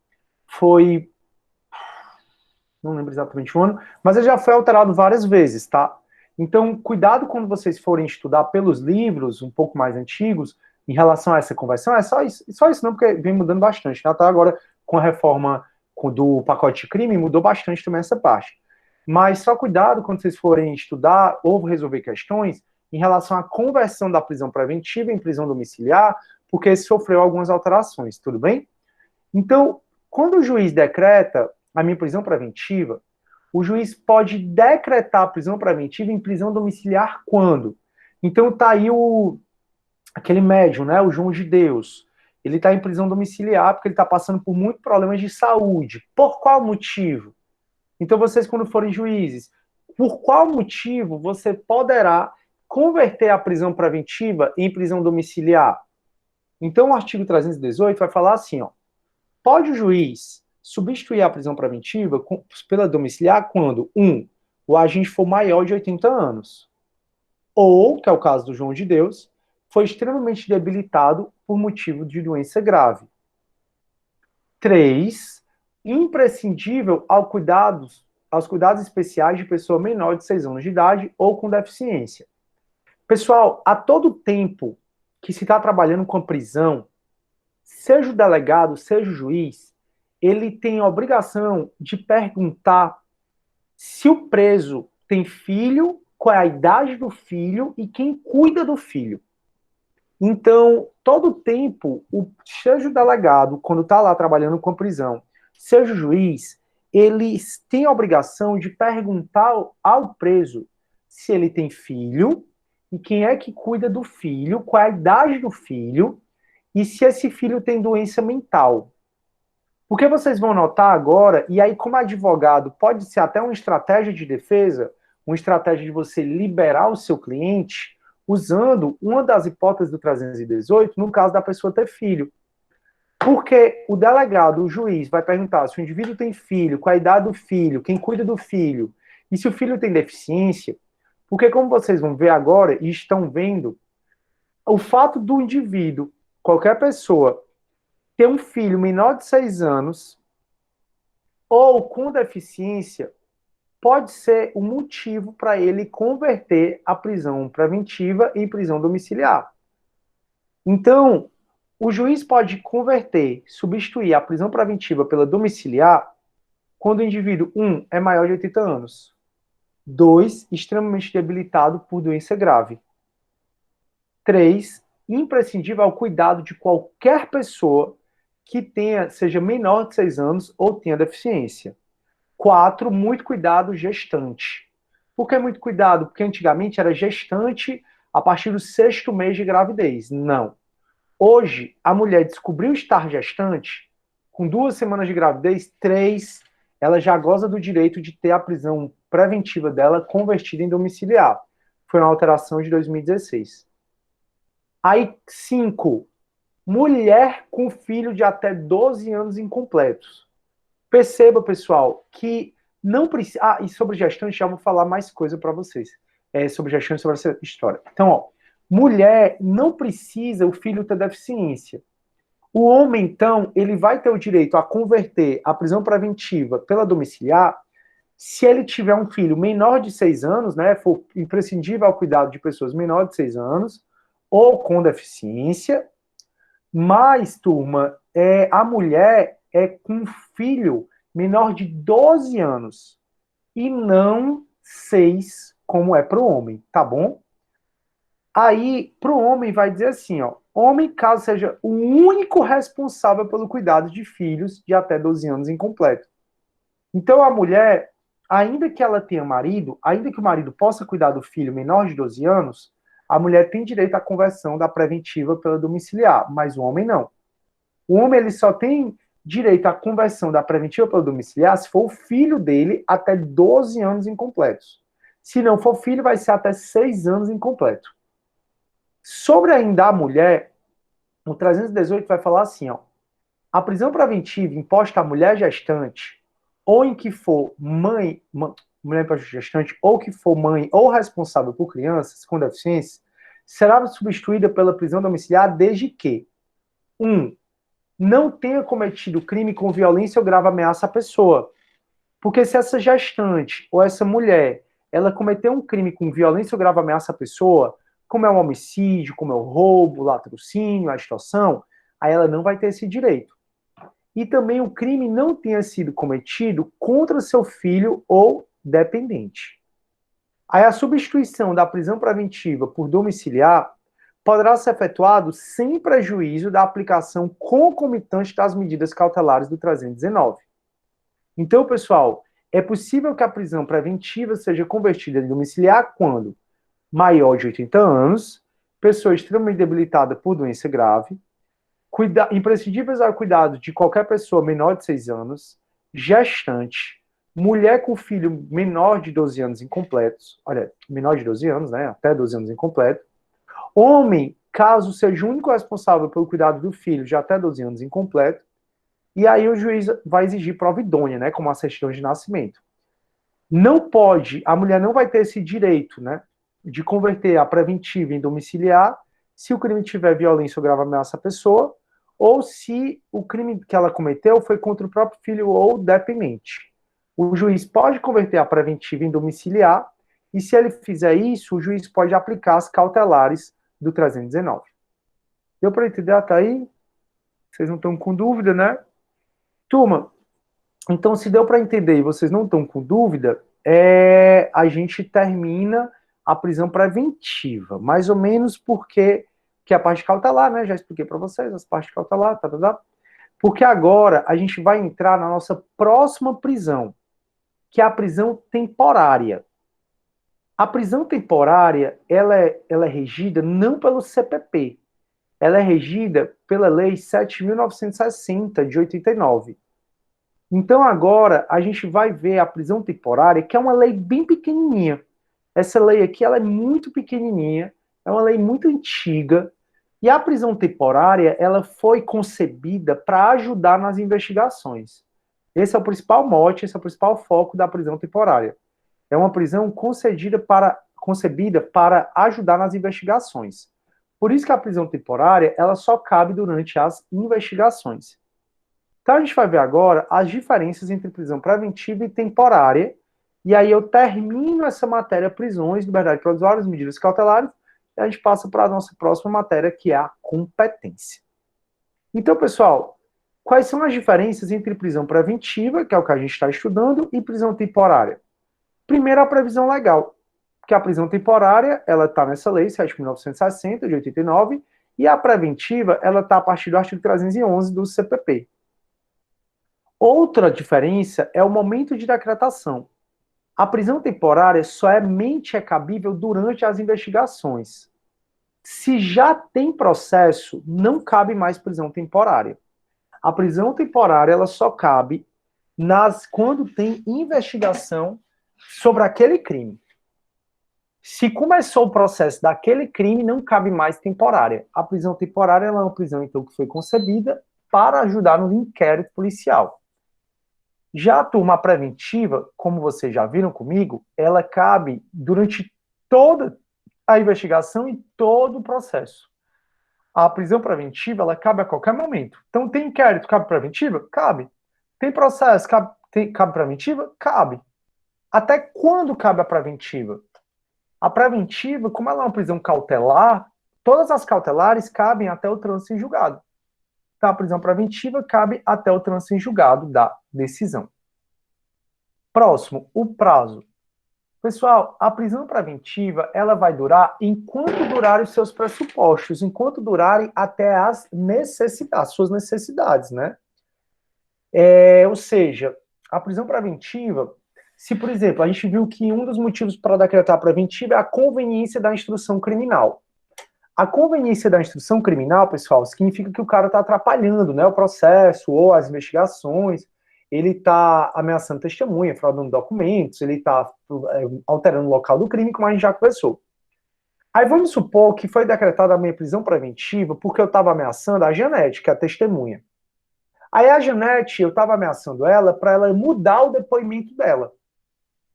Speaker 1: não lembro exatamente o ano, mas ele já foi alterado várias vezes, tá? Então, cuidado quando vocês forem estudar pelos livros um pouco mais antigos em relação a essa conversão, é só isso não, porque vem mudando bastante, né? Até agora, com a reforma do pacote de crime, mudou bastante também essa parte. Mas só cuidado quando vocês forem estudar ou resolver questões em relação à conversão da prisão preventiva em prisão domiciliar, porque sofreu algumas alterações, tudo bem? Então, quando o juiz decreta a minha prisão preventiva, o juiz pode decretar a prisão preventiva em prisão domiciliar quando? Então tá aí aquele médium, né, o João de Deus. Ele está em prisão domiciliar porque ele está passando por muitos problemas de saúde. Por qual motivo? Então, vocês, quando forem juízes, por qual motivo você poderá converter a prisão preventiva em prisão domiciliar? Então, o artigo 318 vai falar assim, ó, pode o juiz substituir a prisão preventiva pela domiciliar quando, o agente for maior de 80 anos, ou, que é o caso do João de Deus, foi extremamente debilitado por motivo de doença grave. 3, imprescindível aos cuidados especiais de pessoa menor de 6 anos de idade ou com deficiência. Pessoal, a todo tempo que se está trabalhando com a prisão, seja o delegado, seja o juiz, ele tem a obrigação de perguntar se o preso tem filho, qual é a idade do filho e quem cuida do filho. Então, todo tempo, seja o delegado, quando está lá trabalhando com a prisão, seja o juiz, eles têm a obrigação de perguntar ao preso se ele tem filho e quem é que cuida do filho, qual é a idade do filho e se esse filho tem doença mental. Porque vocês vão notar agora, e aí como advogado pode ser até uma estratégia de defesa, uma estratégia de você liberar o seu cliente, usando uma das hipóteses do 318, no caso da pessoa ter filho. Porque o delegado, o juiz, vai perguntar se o indivíduo tem filho, qual a idade do filho, quem cuida do filho, e se o filho tem deficiência, porque como vocês vão ver agora, e estão vendo, o fato do indivíduo, qualquer pessoa, ter um filho menor de 6 anos, ou com deficiência, pode ser um motivo para ele converter a prisão preventiva em prisão domiciliar. Então, o juiz pode converter, substituir a prisão preventiva pela domiciliar quando o indivíduo, é maior de 80 anos, 2, extremamente debilitado por doença grave, 3, imprescindível ao cuidado de qualquer pessoa que seja menor de 6 anos ou tenha deficiência. 4, muito cuidado gestante. Por que muito cuidado? Porque antigamente era gestante a partir do 6º mês de gravidez. Não. Hoje, a mulher descobriu estar gestante, com 2 semanas de gravidez, 3, ela já goza do direito de ter a prisão preventiva dela convertida em domiciliar. Foi uma alteração de 2016. Aí, 5, mulher com filho de até 12 anos incompletos. Perceba, pessoal, que não precisa... e sobre gestante, já vou falar mais coisa para vocês. Sobre gestante, sobre essa história. Então, ó, mulher não precisa o filho ter deficiência. O homem, então, ele vai ter o direito a converter a prisão preventiva pela domiciliar se ele tiver um filho menor de 6 anos, né, for imprescindível ao cuidado de pessoas menores de 6 anos, ou com deficiência, mas, turma, a mulher é com filho menor de 12 anos e não 6, como é para o homem, tá bom? Aí, para o homem, vai dizer assim, ó, homem, caso seja o único responsável pelo cuidado de filhos de até 12 anos incompleto. Então, a mulher, ainda que ela tenha marido, ainda que o marido possa cuidar do filho menor de 12 anos, a mulher tem direito à conversão da preventiva pela domiciliar, mas o homem não. O homem ele só tem direito à conversão da preventiva pela domiciliar se for o filho dele até 12 anos incompletos. Se não for filho, vai ser até 6 anos incompleto. Sobre ainda a mulher, o 318 vai falar assim, ó, a prisão preventiva imposta à mulher gestante, ou em que for mulher gestante, ou que for mãe ou responsável por crianças com deficiência, será substituída pela prisão domiciliar desde que 1, não tenha cometido crime com violência ou grave ameaça à pessoa. Porque se essa gestante ou essa mulher, ela cometeu um crime com violência ou grave ameaça à pessoa, como é um homicídio, como é o roubo, o latrocínio, a extorsão, aí ela não vai ter esse direito. E também o crime não tenha sido cometido contra seu filho ou dependente. Aí a substituição da prisão preventiva por domiciliar poderá ser efetuado sem prejuízo da aplicação concomitante das medidas cautelares do 319. Então, pessoal, é possível que a prisão preventiva seja convertida em domiciliar quando maior de 80 anos, pessoa extremamente debilitada por doença grave, imprescindíveis ao cuidado de qualquer pessoa menor de 6 anos, gestante, mulher com filho menor de 12 anos incompletos, olha, menor de 12 anos, né, até 12 anos incompleto, homem, caso seja o único responsável pelo cuidado do filho de até 12 anos incompleto, e aí o juiz vai exigir prova idônea, né, como a certidão de nascimento. Não pode, a mulher não vai ter esse direito, né, de converter a preventiva em domiciliar se o crime tiver violência ou grave ameaça à pessoa, ou se o crime que ela cometeu foi contra o próprio filho ou dependente. O juiz pode converter a preventiva em domiciliar, e se ele fizer isso, o juiz pode aplicar as cautelares do 319. Deu para entender até aí? Vocês não estão com dúvida, né? Turma, então se deu para entender e vocês não estão com dúvida, a gente termina a prisão preventiva, mais ou menos porque que é a parte cautelar, né? Já expliquei para vocês as partes cautelar, porque agora a gente vai entrar na nossa próxima prisão, que é a prisão temporária. A prisão temporária, ela é regida não pelo CPP, ela é regida pela Lei 7.960, de 89. Então agora a gente vai ver a prisão temporária, que é uma lei bem pequenininha. Essa lei aqui, ela é muito pequenininha, é uma lei muito antiga, e a prisão temporária, ela foi concebida para ajudar nas investigações. Esse é o principal mote, esse é o principal foco da prisão temporária. É uma prisão concebida para ajudar nas investigações. Por isso que a prisão temporária, ela só cabe durante as investigações. Então a gente vai ver agora as diferenças entre prisão preventiva e temporária, e aí eu termino essa matéria prisões, liberdade provisória, medidas cautelares, e a gente passa para a nossa próxima matéria, que é a competência. Então, pessoal, quais são as diferenças entre prisão preventiva, que é o que a gente está estudando, e prisão temporária? Primeiro, a previsão legal, que a prisão temporária, ela está nessa lei, 7.960, de 89, e a preventiva, ela está a partir do artigo 311 do CPP. Outra diferença é o momento de decretação. A prisão temporária somente é cabível durante as investigações. Se já tem processo, não cabe mais prisão temporária. A prisão temporária, ela só cabe quando tem investigação sobre aquele crime. Se começou o processo daquele crime, não cabe mais temporária. A prisão temporária ela é uma prisão, então, que foi concebida para ajudar no inquérito policial. Já a turma preventiva, como vocês já viram comigo, ela cabe durante toda a investigação e todo o processo. A prisão preventiva, ela cabe a qualquer momento. Então, tem inquérito, cabe preventiva? Cabe. Tem processo, cabe preventiva? Cabe. Até quando cabe a preventiva? A preventiva, como ela é uma prisão cautelar, todas as cautelares cabem até o trânsito em julgado. Então, a prisão preventiva cabe até o trânsito em julgado da decisão. Próximo, o prazo. Pessoal, a prisão preventiva, ela vai durar enquanto durarem os seus pressupostos, enquanto durarem até as suas necessidades, né? Ou seja, a prisão preventiva, se, por exemplo, a gente viu que um dos motivos para decretar a preventiva é a conveniência da instrução criminal. A conveniência da instrução criminal, pessoal, significa que o cara está atrapalhando, né, o processo ou as investigações, ele está ameaçando testemunha, fraudando documentos, ele está alterando o local do crime, como a gente já conversou. Aí vamos supor que foi decretada a minha prisão preventiva porque eu estava ameaçando a Janete, que é a testemunha. Aí a Janete, eu estava ameaçando ela para ela mudar o depoimento dela.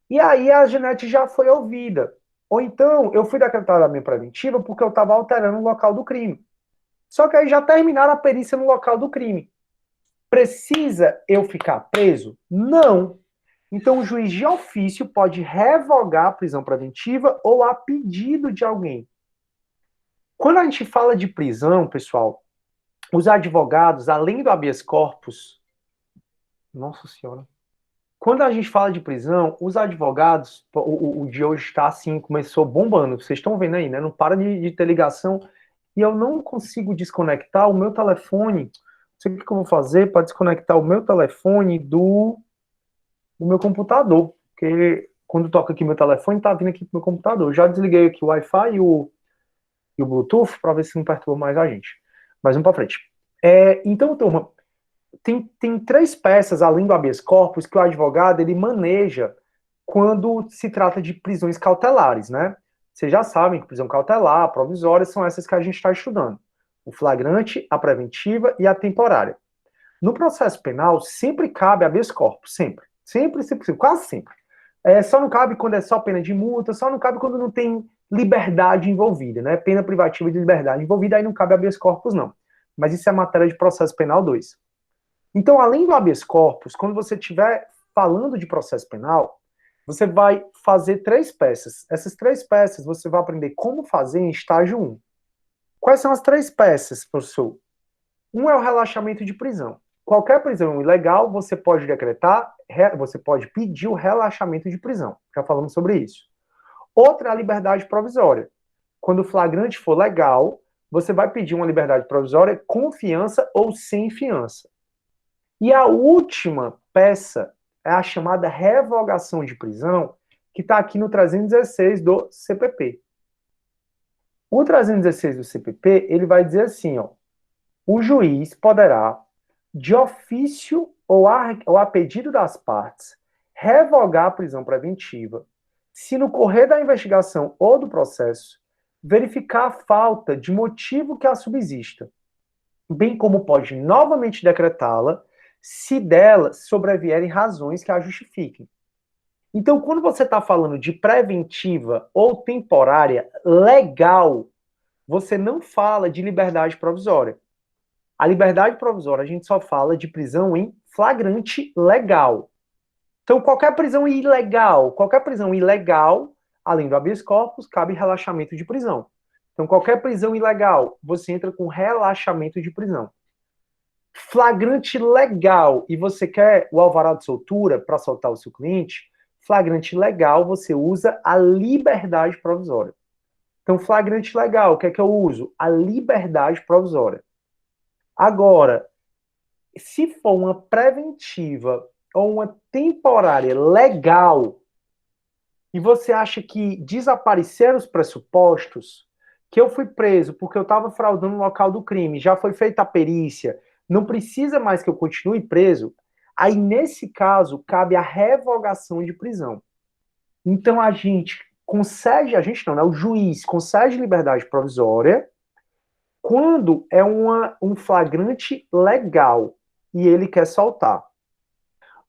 Speaker 1: E aí a Janete já foi ouvida. Ou então, eu fui decretada a minha preventiva porque eu estava alterando o local do crime. Só que aí já terminaram a perícia no local do crime. Precisa eu ficar preso? Não. Então, o juiz de ofício pode revogar a prisão preventiva ou a pedido de alguém. Quando a gente fala de prisão, pessoal, os advogados, além do habeas corpus, nossa senhora, Quando a gente fala de prisão, os advogados, o de hoje está assim, começou bombando. Vocês estão vendo aí, né? Não para de ter ligação. E eu não consigo desconectar o meu telefone. Não sei o que eu vou fazer para desconectar o meu telefone do meu computador. Porque quando toca aqui meu telefone, tá vindo aqui pro meu computador. Eu já desliguei aqui o Wi-Fi e o Bluetooth para ver se não perturba mais a gente. Mas vamos para frente. Então, turma, tem três peças, além do habeas corpus, que o advogado ele maneja quando se trata de prisões cautelares, né? Vocês já sabem que prisão cautelar, a provisória, são essas que a gente está estudando. O flagrante, a preventiva e a temporária. No processo penal, sempre cabe habeas corpus, sempre. Sempre, sempre, quase sempre. Só não cabe quando é só pena de multa, só não cabe quando não tem liberdade envolvida, né? Pena privativa de liberdade envolvida, aí não cabe habeas corpus, não. Mas isso é matéria de processo penal 2. Então, além do habeas corpus, quando você estiver falando de processo penal, você vai fazer três peças. Essas três peças você vai aprender como fazer em estágio 1. Quais são as três peças, professor? Um é o relaxamento de prisão. Qualquer prisão ilegal, você pode decretar, você pode pedir o relaxamento de prisão. Já falamos sobre isso. Outra é a liberdade provisória. Quando o flagrante for legal, você vai pedir uma liberdade provisória com fiança ou sem fiança. E a última peça é a chamada revogação de prisão, que está aqui no 316 do CPP. O 316 do CPP, ele vai dizer assim, ó, o juiz poderá, de ofício ou a pedido das partes, revogar a prisão preventiva, se no correr da investigação ou do processo verificar a falta de motivo que a subsista, bem como pode novamente decretá-la, se dela sobrevierem razões que a justifiquem. Então, quando você está falando de preventiva ou temporária legal, você não fala de liberdade provisória. A liberdade provisória, a gente só fala de prisão em flagrante legal. Então, qualquer prisão ilegal, além do habeas corpus, cabe relaxamento de prisão. Então, qualquer prisão ilegal, você entra com relaxamento de prisão. Flagrante legal, e você quer o alvará de soltura para soltar o seu cliente, flagrante legal, você usa a liberdade provisória. Então, flagrante legal, o que é que eu uso? A liberdade provisória. Agora, se for uma preventiva ou uma temporária legal, e você acha que desapareceram os pressupostos, que eu fui preso porque eu estava fraudando o local do crime, já foi feita a perícia, não precisa mais que eu continue preso, aí nesse caso cabe a revogação de prisão. Então a gente não, né? O juiz concede liberdade provisória quando é um flagrante legal e ele quer soltar.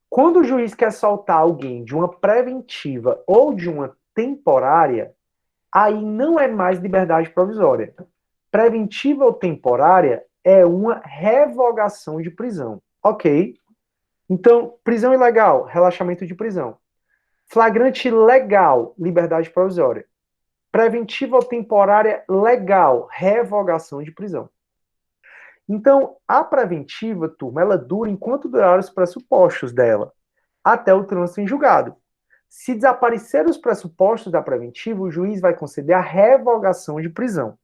Speaker 1: Quando o juiz quer soltar alguém de uma preventiva ou de uma temporária, aí não é mais liberdade provisória. Preventiva ou temporária é uma revogação de prisão. Ok? Então, prisão ilegal, relaxamento de prisão. Flagrante legal, liberdade provisória. Preventiva ou temporária legal, revogação de prisão. Então, a preventiva, turma, ela dura enquanto durar os pressupostos dela, até o trânsito em julgado. Se desaparecer os pressupostos da preventiva, o juiz vai conceder a revogação de prisão.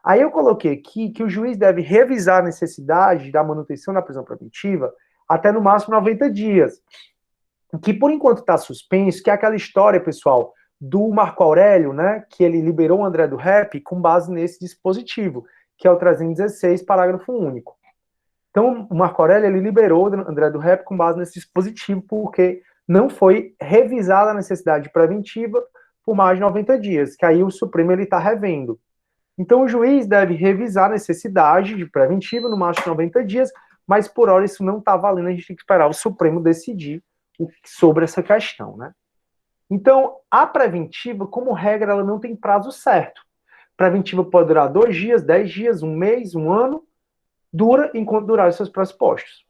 Speaker 1: Aí eu coloquei aqui que o juiz deve revisar a necessidade da manutenção da prisão preventiva até no máximo 90 dias. Que por enquanto está suspenso, que é aquela história, pessoal, do Marco Aurélio, né, que ele liberou o André do Rep com base nesse dispositivo, que é o 316, parágrafo único. Então, o Marco Aurélio, ele liberou o André do Rep com base nesse dispositivo, porque não foi revisada a necessidade preventiva por mais de 90 dias, que aí o Supremo está revendo. Então, o juiz deve revisar a necessidade de preventiva no máximo de 90 dias, mas por hora isso não está valendo, a gente tem que esperar o Supremo decidir sobre essa questão, né? Então, a preventiva, como regra, ela não tem prazo certo. Preventiva pode durar 2 dias, 10 dias, 1 mês, 1 ano, dura enquanto durar os seus pressupostos.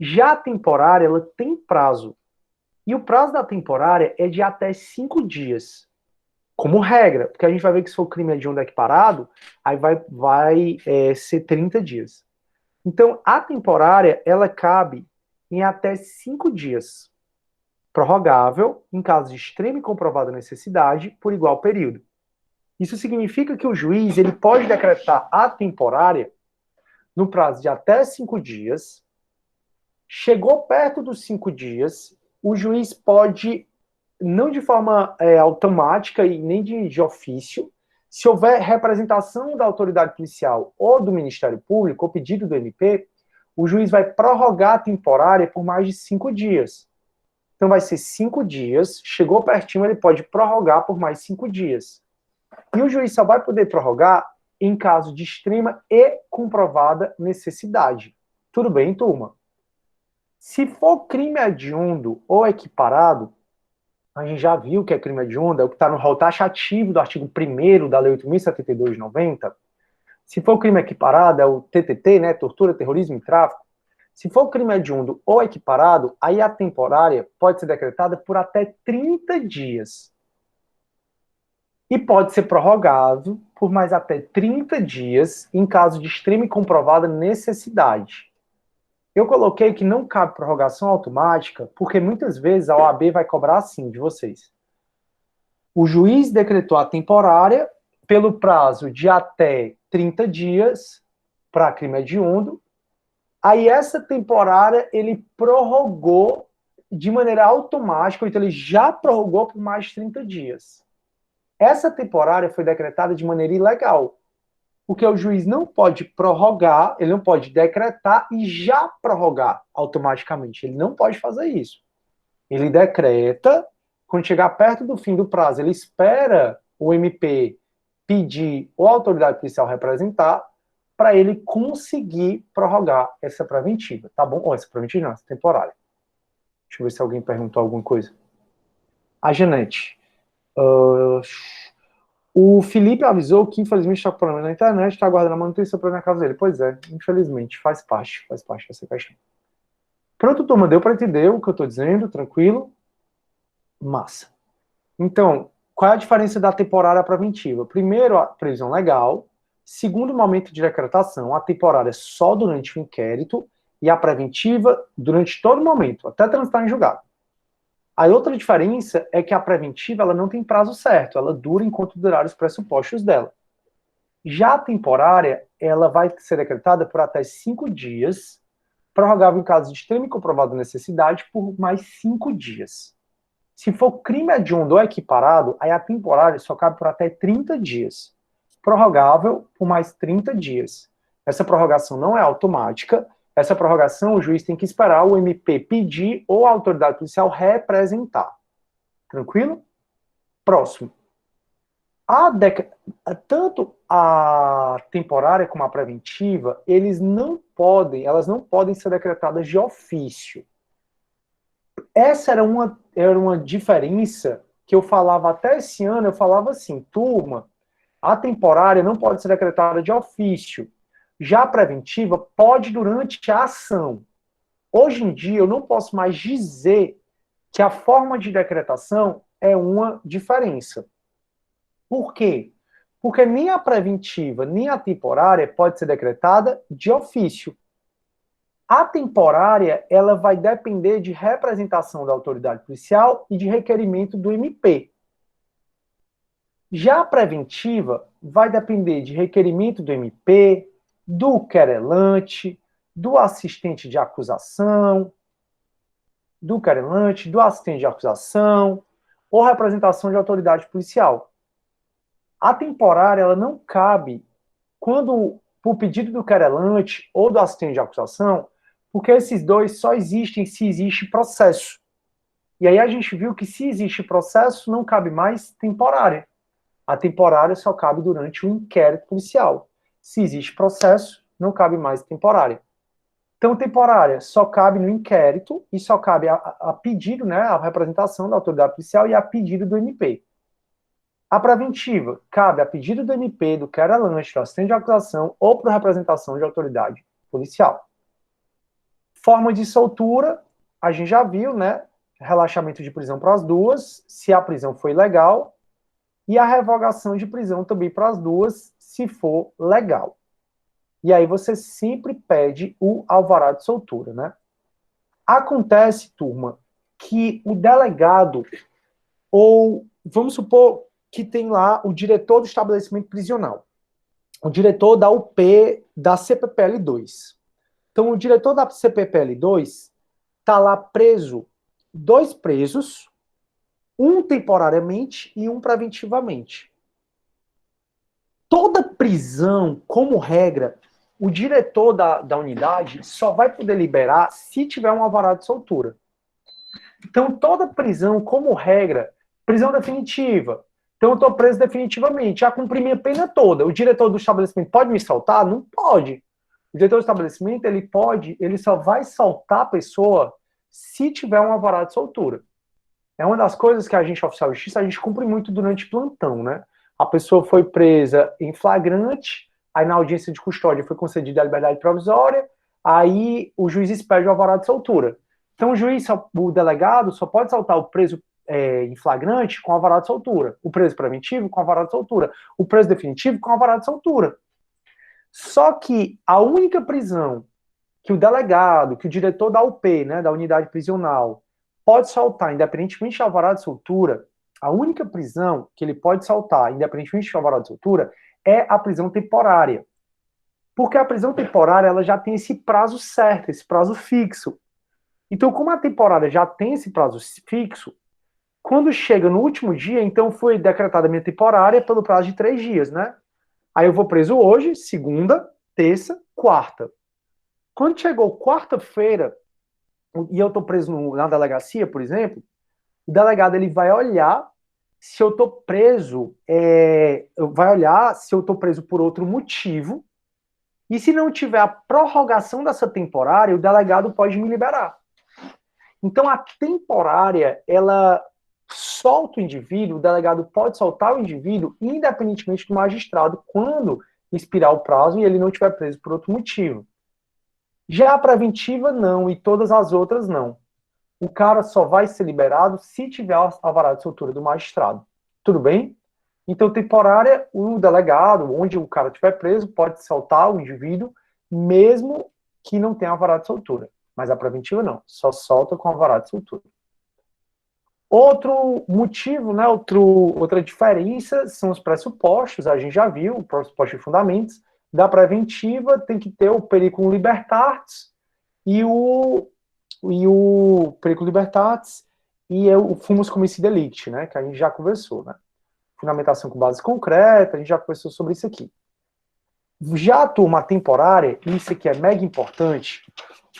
Speaker 1: Já a temporária, ela tem prazo. E o prazo da temporária é de até 5 dias. Como regra, porque a gente vai ver que se for crime de onde é que parado, aí vai ser 30 dias. Então, a temporária, ela cabe em até 5 dias. prorrogável em caso de extrema e comprovada necessidade por igual período. Isso significa que o juiz ele pode decretar a temporária no prazo de até 5 dias. Chegou perto dos 5 dias, o juiz pode, não de forma automática e nem de ofício, se houver representação da autoridade policial ou do Ministério Público, ou pedido do MP, o juiz vai prorrogar a temporária por mais de 5 dias. Então vai ser 5 dias, chegou pertinho, ele pode prorrogar por mais 5 dias. E o juiz só vai poder prorrogar em caso de extrema e comprovada necessidade. Tudo bem, turma? Se for crime hediondo ou equiparado, a gente já viu que é crime hediondo, é o que está no rol taxativo do artigo 1º da Lei 8.072 de 90. Se for crime equiparado, é o TTT, né, tortura, terrorismo e tráfico. Se for crime hediondo ou equiparado, aí a temporária pode ser decretada por até 30 dias. E pode ser prorrogável por mais até 30 dias em caso de extrema e comprovada necessidade. Eu coloquei que não cabe prorrogação automática, porque muitas vezes a OAB vai cobrar assim de vocês. O juiz decretou a temporária pelo prazo de até 30 dias para crime hediondo. Aí essa temporária ele prorrogou de maneira automática, então ele já prorrogou por mais de 30 dias. Essa temporária foi decretada de maneira ilegal, porque o juiz não pode prorrogar, ele não pode decretar e já prorrogar automaticamente. Ele não pode fazer isso. Ele decreta, quando chegar perto do fim do prazo, ele espera o MP pedir ou a autoridade policial representar para ele conseguir prorrogar essa preventiva, tá bom? Ou essa preventiva não, essa temporária. Deixa eu ver se alguém perguntou alguma coisa. A Janete. O Felipe avisou que, infelizmente, está com problema na internet, está aguardando a manutenção para na casa dele. Pois é, infelizmente, faz parte dessa questão. Pronto, turma, deu para entender o que eu estou dizendo, tranquilo? Massa. Então, qual é a diferença da temporária preventiva? Primeiro, a previsão legal. Segundo, o momento de decretação, a temporária só durante o inquérito e a preventiva durante todo o momento, até transitar em julgado. A outra diferença é que a preventiva ela não tem prazo certo, ela dura enquanto durar os pressupostos dela. Já a temporária, ela vai ser decretada por até 5 dias, prorrogável em caso de extrema e comprovada necessidade por mais 5 dias. Se for crime hediondo ou equiparado, aí a temporária só cabe por até 30 dias. Prorrogável por mais 30 dias. Essa prorrogação não é automática. Essa prorrogação o juiz tem que esperar o MP pedir ou a autoridade policial representar. Tranquilo? Próximo. Tanto a temporária como a preventiva, elas não podem ser decretadas de ofício. Essa era uma diferença que eu falava até esse ano, eu falava assim, turma, a temporária não pode ser decretada de ofício. Já a preventiva pode durante a ação. Hoje em dia, eu não posso mais dizer que a forma de decretação é uma diferença. Por quê? Porque nem a preventiva, nem a temporária pode ser decretada de ofício. A temporária, ela vai depender de representação da autoridade policial e de requerimento do MP. Já a preventiva vai depender de requerimento do MP, do querelante, do assistente de acusação, ou representação de autoridade policial. A temporária, ela não cabe quando, por pedido do querelante ou do assistente de acusação, porque esses dois só existem se existe processo. E aí a gente viu que se existe processo, não cabe mais temporária. A temporária só cabe durante o inquérito policial. Se existe processo, não cabe mais temporária. Então, temporária só cabe no inquérito e só cabe a pedido, né, a representação da autoridade policial e a pedido do MP. A preventiva cabe a pedido do MP, do querelante, do assistente de acusação ou por representação de autoridade policial. Forma de soltura, a gente já viu, né? Relaxamento de prisão para as duas, se a prisão foi legal, e a revogação de prisão também para as duas, se for legal. E aí você sempre pede o alvará de soltura, né? Acontece, turma, que o delegado, ou vamos supor que tem lá o diretor do estabelecimento prisional, o diretor da UP da CPPL2. Então, o diretor da CPPL2 está lá preso, 2 presos, um temporariamente e um preventivamente. Toda prisão, como regra, o diretor da unidade só vai poder liberar se tiver um alvará de soltura. Então, toda prisão, como regra, prisão definitiva. Então, eu estou preso definitivamente, já cumpri minha pena toda. O diretor do estabelecimento pode me soltar? Não pode. O diretor do estabelecimento, ele só vai soltar a pessoa se tiver um alvará de soltura. É uma das coisas que a gente, oficial de justiça, a gente cumpre muito durante plantão, né? A pessoa foi presa em flagrante, aí na audiência de custódia foi concedida a liberdade provisória, aí o juiz expede o alvará de soltura. Então o delegado só pode soltar o preso em flagrante com alvará de soltura, o preso preventivo com alvará de soltura, o preso definitivo com alvará de soltura. Só que a única prisão que o delegado, que o diretor da UP, né, da unidade prisional, pode soltar, independentemente de alvará de soltura, a única prisão que ele pode soltar, independentemente de alvará de soltura, é a prisão temporária. Porque a prisão temporária, ela já tem esse prazo certo, esse prazo fixo. Então, como a temporária já tem esse prazo fixo, quando chega no último dia, então foi decretada a minha temporária pelo prazo de 3 dias, né? Aí eu vou preso hoje, segunda, terça, quarta. Quando chegou quarta-feira, e eu estou preso na delegacia, por exemplo, o delegado ele vai olhar se eu estou preso, vai olhar se eu estou preso por outro motivo, e se não tiver a prorrogação dessa temporária, o delegado pode me liberar. Então a temporária, ela solta o indivíduo, o delegado pode soltar o indivíduo independentemente do magistrado quando expirar o prazo e ele não estiver preso por outro motivo. Já a preventiva, não, e todas as outras, não. O cara só vai ser liberado se tiver alvará de soltura do magistrado. Tudo bem? Então, temporária, o delegado, onde o cara estiver preso, pode soltar o indivíduo, mesmo que não tenha alvará de soltura. Mas a preventiva, não. Só solta com alvará de soltura. Outro motivo, né, outra diferença são os pressupostos. A gente já viu, o pressuposto de fundamentos. Da preventiva tem que ter o periculum libertatis e o periculum libertatis e o fumus comici delicti, né, que a gente já conversou, né? Fundamentação com base concreta, a gente já conversou sobre isso aqui. Já a turma temporária, isso aqui é mega importante,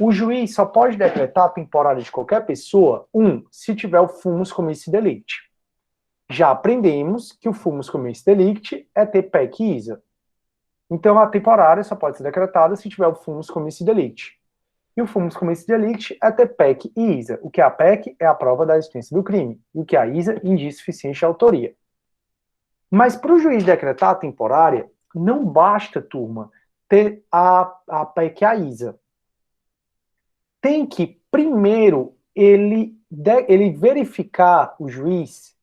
Speaker 1: o juiz só pode decretar a temporária de qualquer pessoa, se tiver o fumus comici delicti. Já aprendemos que o fumus comici delicti é ter PEC e ISA. Então, a temporária só pode ser decretada se tiver o fumus comici delicti. E o fumus comici delicti é ter PEC e ISA. O que é a PEC é a prova da existência do crime. E o que é a ISA? Indício suficiente de autoria. Mas para o juiz decretar a temporária, não basta, turma, ter a PEC e a ISA. Tem que, primeiro, ele verificar, o juiz,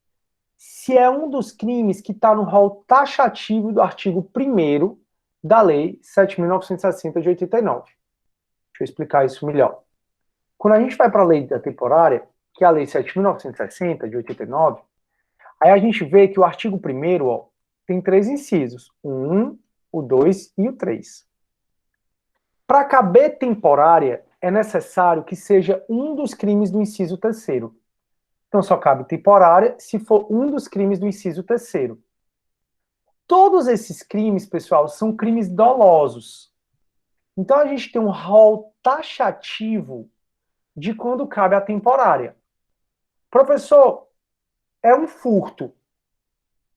Speaker 1: se é um dos crimes que está no rol taxativo do artigo 1º da Lei 7.960 de 89. Deixa eu explicar isso melhor. Quando a gente vai para a lei da temporária, que é a Lei 7.960 de 89, aí a gente vê que o artigo 1º tem 3 incisos. O 1, o 2 e o 3. Para caber temporária, é necessário que seja um dos crimes do inciso 3º. Então só cabe temporária se for um dos crimes do inciso 3º. Todos esses crimes, pessoal, são crimes dolosos. Então a gente tem um rol taxativo de quando cabe a temporária. Professor, é um furto.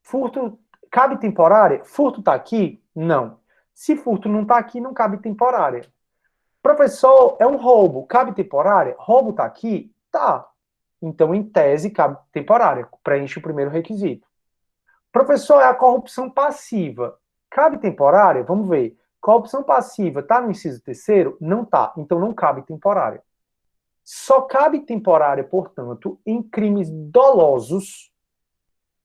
Speaker 1: Furto cabe temporária? Furto está aqui? Não. Se furto não está aqui, não cabe temporária. Professor, é um roubo. Cabe temporária? Roubo está aqui? Tá. Então, em tese, cabe temporária. Preenche o primeiro requisito. Professor, é a corrupção passiva. Cabe temporária? Vamos ver. Corrupção passiva está no inciso 3º? Não está. Então, não cabe temporária. Só cabe temporária, portanto, em crimes dolosos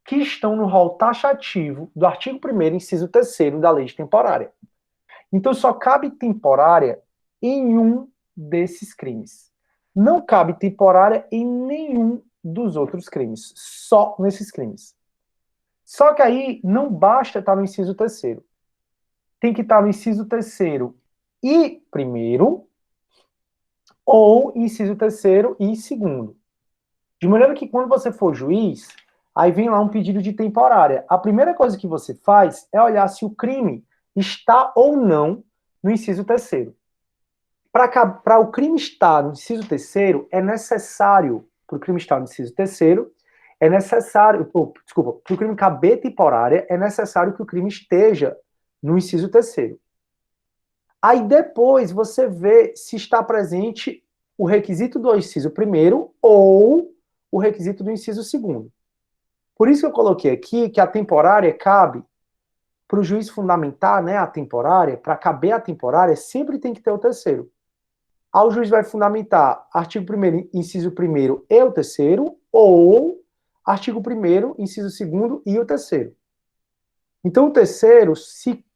Speaker 1: que estão no rol taxativo do artigo 1º, inciso 3º da lei de temporária. Então, só cabe temporária em um desses crimes. Não cabe temporária em nenhum dos outros crimes, só nesses crimes. Só que aí não basta estar no inciso terceiro. Tem que estar no inciso terceiro e primeiro, ou inciso terceiro e segundo. De maneira que quando você for juiz, aí vem lá um pedido de temporária. A primeira coisa que você faz é olhar se o crime está ou não no inciso terceiro. Para o crime estar no inciso terceiro, é necessário, para o crime estar no inciso terceiro, é necessário, desculpa, para o crime caber temporária, é necessário que o crime esteja no inciso terceiro. Aí depois você vê se está presente o requisito do inciso primeiro ou o requisito do inciso segundo. Por isso que eu coloquei aqui que a temporária cabe para o juiz fundamentar, né, a temporária, para caber a temporária, sempre tem que ter o terceiro. Aí o juiz vai fundamentar artigo 1º, inciso 1º e o terceiro, ou artigo 1º, inciso 2º e o terceiro. Então o terceiro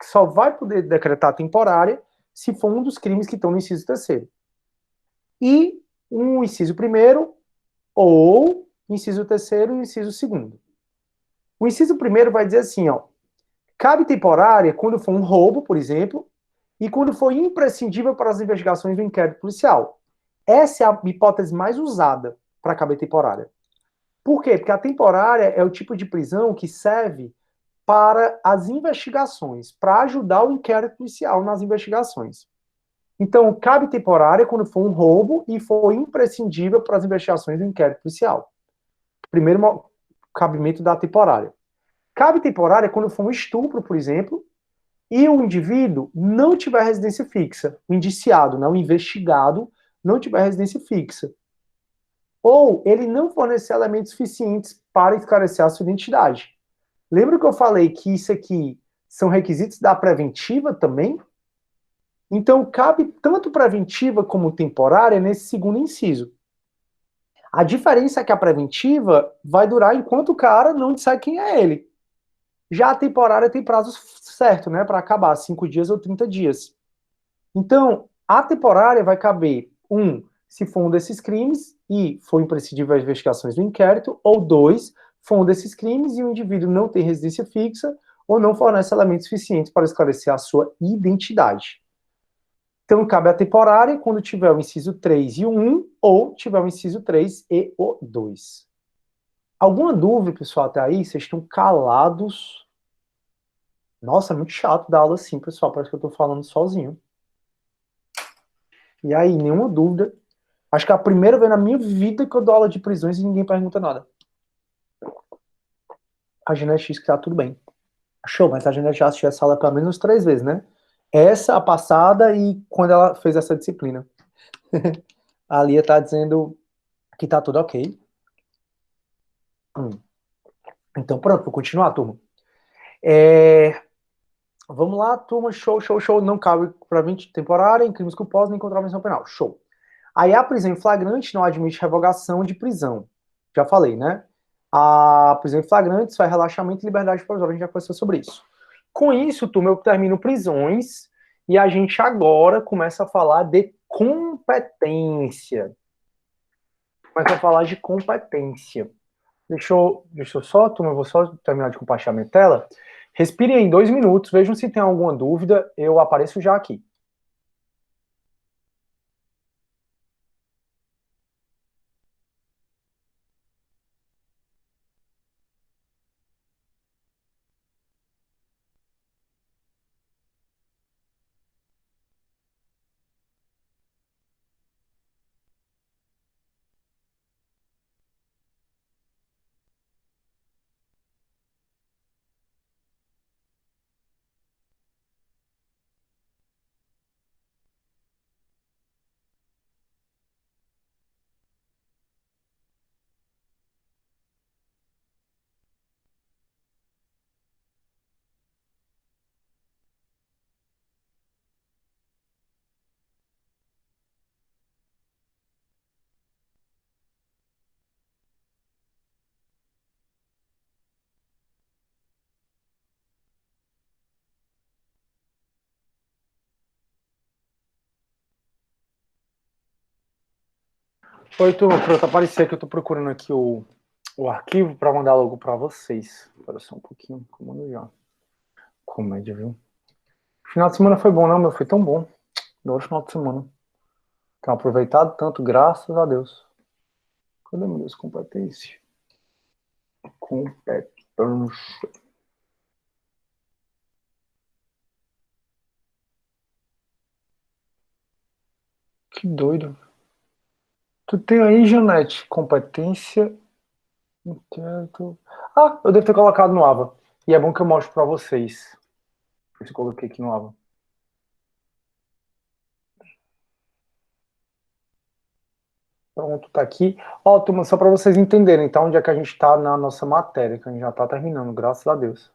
Speaker 1: só vai poder decretar temporária se for um dos crimes que estão no inciso terceiro. E um inciso primeiro, ou inciso terceiro e inciso segundo. O inciso primeiro vai dizer assim, ó, cabe temporária quando for um roubo, por exemplo, e quando for imprescindível para as investigações do inquérito policial. Essa é a hipótese mais usada para caber temporária. Por quê? Porque a temporária é o tipo de prisão que serve para as investigações, para ajudar o inquérito policial nas investigações. Então, cabe temporária quando for um roubo e for imprescindível para as investigações do inquérito policial. Primeiro cabimento da temporária. Cabe temporária quando for um estupro, por exemplo, e o indivíduo não tiver residência fixa. O indiciado, né, o investigado, não tiver residência fixa. Ou ele não fornecer elementos suficientes para esclarecer a sua identidade. Lembra que eu falei que isso aqui são requisitos da preventiva também? Então, cabe tanto preventiva como temporária nesse segundo inciso. A diferença é que a preventiva vai durar enquanto o cara não disser quem é ele. Já a temporária tem prazo certo, né, para acabar, 5 dias ou 30 dias. Então, a temporária vai caber, se for um desses crimes e for imprescindível as investigações do inquérito, ou dois, for um desses crimes e o indivíduo não tem residência fixa ou não fornece elementos suficientes para esclarecer a sua identidade. Então, cabe a temporária quando tiver o inciso 3 e o 1, ou tiver o inciso 3 e o 2. Alguma dúvida, pessoal, até aí? Vocês estão calados? Nossa, é muito chato dar aula assim, pessoal. Parece que eu estou falando sozinho. E aí, nenhuma dúvida. Acho que é a primeira vez na minha vida que eu dou aula de prisões e ninguém pergunta nada. A Genete diz que tá tudo bem. Show, mas a Genete já assistiu essa aula pelo menos 3 vezes, né? Essa, a passada e quando ela fez essa disciplina. A Lia tá dizendo que tá tudo ok. Então, pronto, vou continuar, turma. Vamos lá, turma, show, show, show. Não cabe para 20 temporária em crimes culposos nem contravenção penal. Show. Aí a prisão em flagrante não admite revogação de prisão. Já falei, né? A prisão em flagrante faz relaxamento e liberdade provisória. A gente já conversou sobre isso. Com isso, turma, eu termino prisões e a gente agora começa a falar de competência. Começa a falar de competência. Deixa eu só, turma, eu vou só terminar de compartilhar minha tela. Respirem em 2 minutos, vejam se tem alguma dúvida, eu apareço já aqui. Oi, turma, pronto, apareceu que eu tô procurando aqui o arquivo para mandar logo para vocês. Espera só um pouquinho, comando já. Comédia, viu? O final de semana foi bom, não, meu? Foi tão bom. No final de semana. Tenho aproveitado tanto, graças a Deus. Cadê meu Deus? Competência. Competência. Que doido. Tu tem aí, Janete, competência. Inquérito. Ah, eu devo ter colocado no Ava. E é bom que eu mostro para vocês. Por isso eu coloquei aqui no Ava. Pronto, tá aqui. Ó, turma, só para vocês entenderem, então, onde é que a gente está na nossa matéria, que a gente já está terminando, graças a Deus.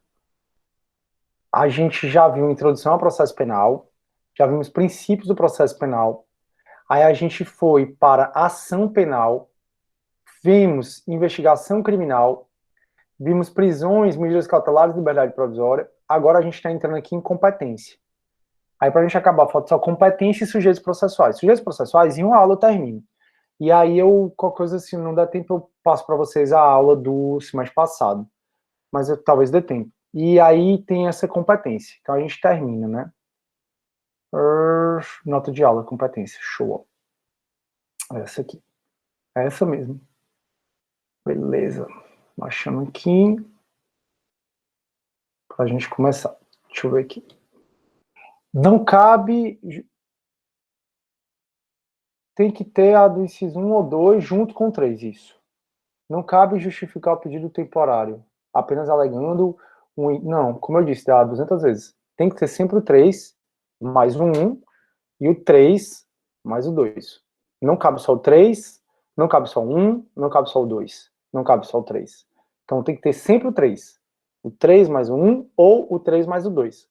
Speaker 1: A gente já viu introdução ao processo penal, já vimos princípios do processo penal, aí a gente foi para ação penal, vimos investigação criminal, vimos prisões, medidas cautelares, liberdade provisória, agora a gente está entrando aqui em competência. Aí, para a gente acabar, falta só competência e sujeitos processuais. Sujeitos processuais, em uma aula eu termino. E aí eu, qualquer coisa assim, não dá tempo, eu passo para vocês a aula do semestre passado. Mas eu, talvez dê tempo. E aí tem essa competência. Então a gente termina, né? Nota de aula, competência. Show. Essa aqui. É essa mesmo. Beleza. Baixando aqui. Pra gente começar. Deixa eu ver aqui. Não cabe. Tem que ter a do inciso 1 ou 2 junto com 3, isso. Não cabe justificar o pedido temporário, apenas alegando um. Não, como eu disse, dá 200 vezes. Tem que ter sempre o 3 mais o 1 e o 3 mais o 2. Não cabe só o 3, não cabe só o 1, não cabe só o 2, não cabe só o 3. Então tem que ter sempre o 3. O 3 mais o 1 ou o 3 mais o 2.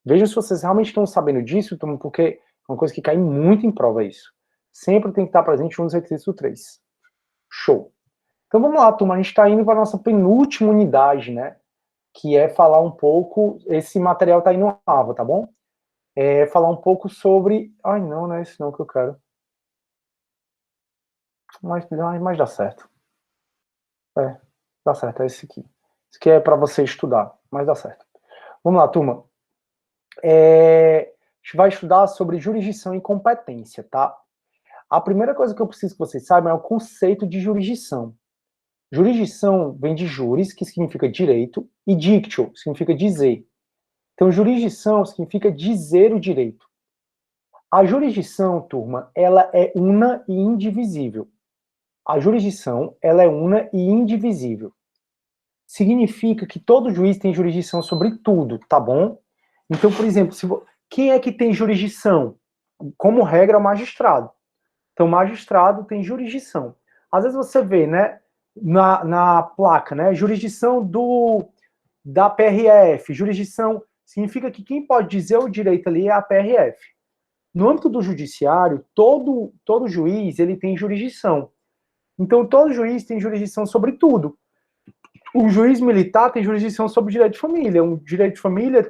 Speaker 1: Vejam se vocês realmente estão sabendo disso, porque é uma coisa que cai muito em prova isso. Sempre tem que estar presente um dos requisitos do 3. Show. Então vamos lá, turma, a gente está indo para a nossa penúltima unidade, né? Que é falar um pouco, esse material está aí no AVA, tá bom? É falar um pouco sobre... Ai, não, não é esse não que eu quero. Mas dá certo. É, dá certo, é esse aqui. Isso aqui é para você estudar, mas dá certo. Vamos lá, turma. A gente vai estudar sobre jurisdição e competência, tá? A primeira coisa que eu preciso que vocês saibam é o conceito de jurisdição. Jurisdição vem de juris, que significa direito, e dictio, que significa dizer. Então, jurisdição significa dizer o direito. A jurisdição, turma, ela é una e indivisível. A jurisdição, ela é una e indivisível. Significa que todo juiz tem jurisdição sobre tudo, tá bom? Então, por exemplo, quem é que tem jurisdição? Como regra, o magistrado. Então, o magistrado tem jurisdição. Às vezes você vê, né, na placa, né, jurisdição da PRF, jurisdição significa que quem pode dizer o direito ali é a PRF. No âmbito do judiciário, todo juiz ele tem jurisdição. Então, todo juiz tem jurisdição sobre tudo. O juiz militar tem jurisdição sobre direito de família.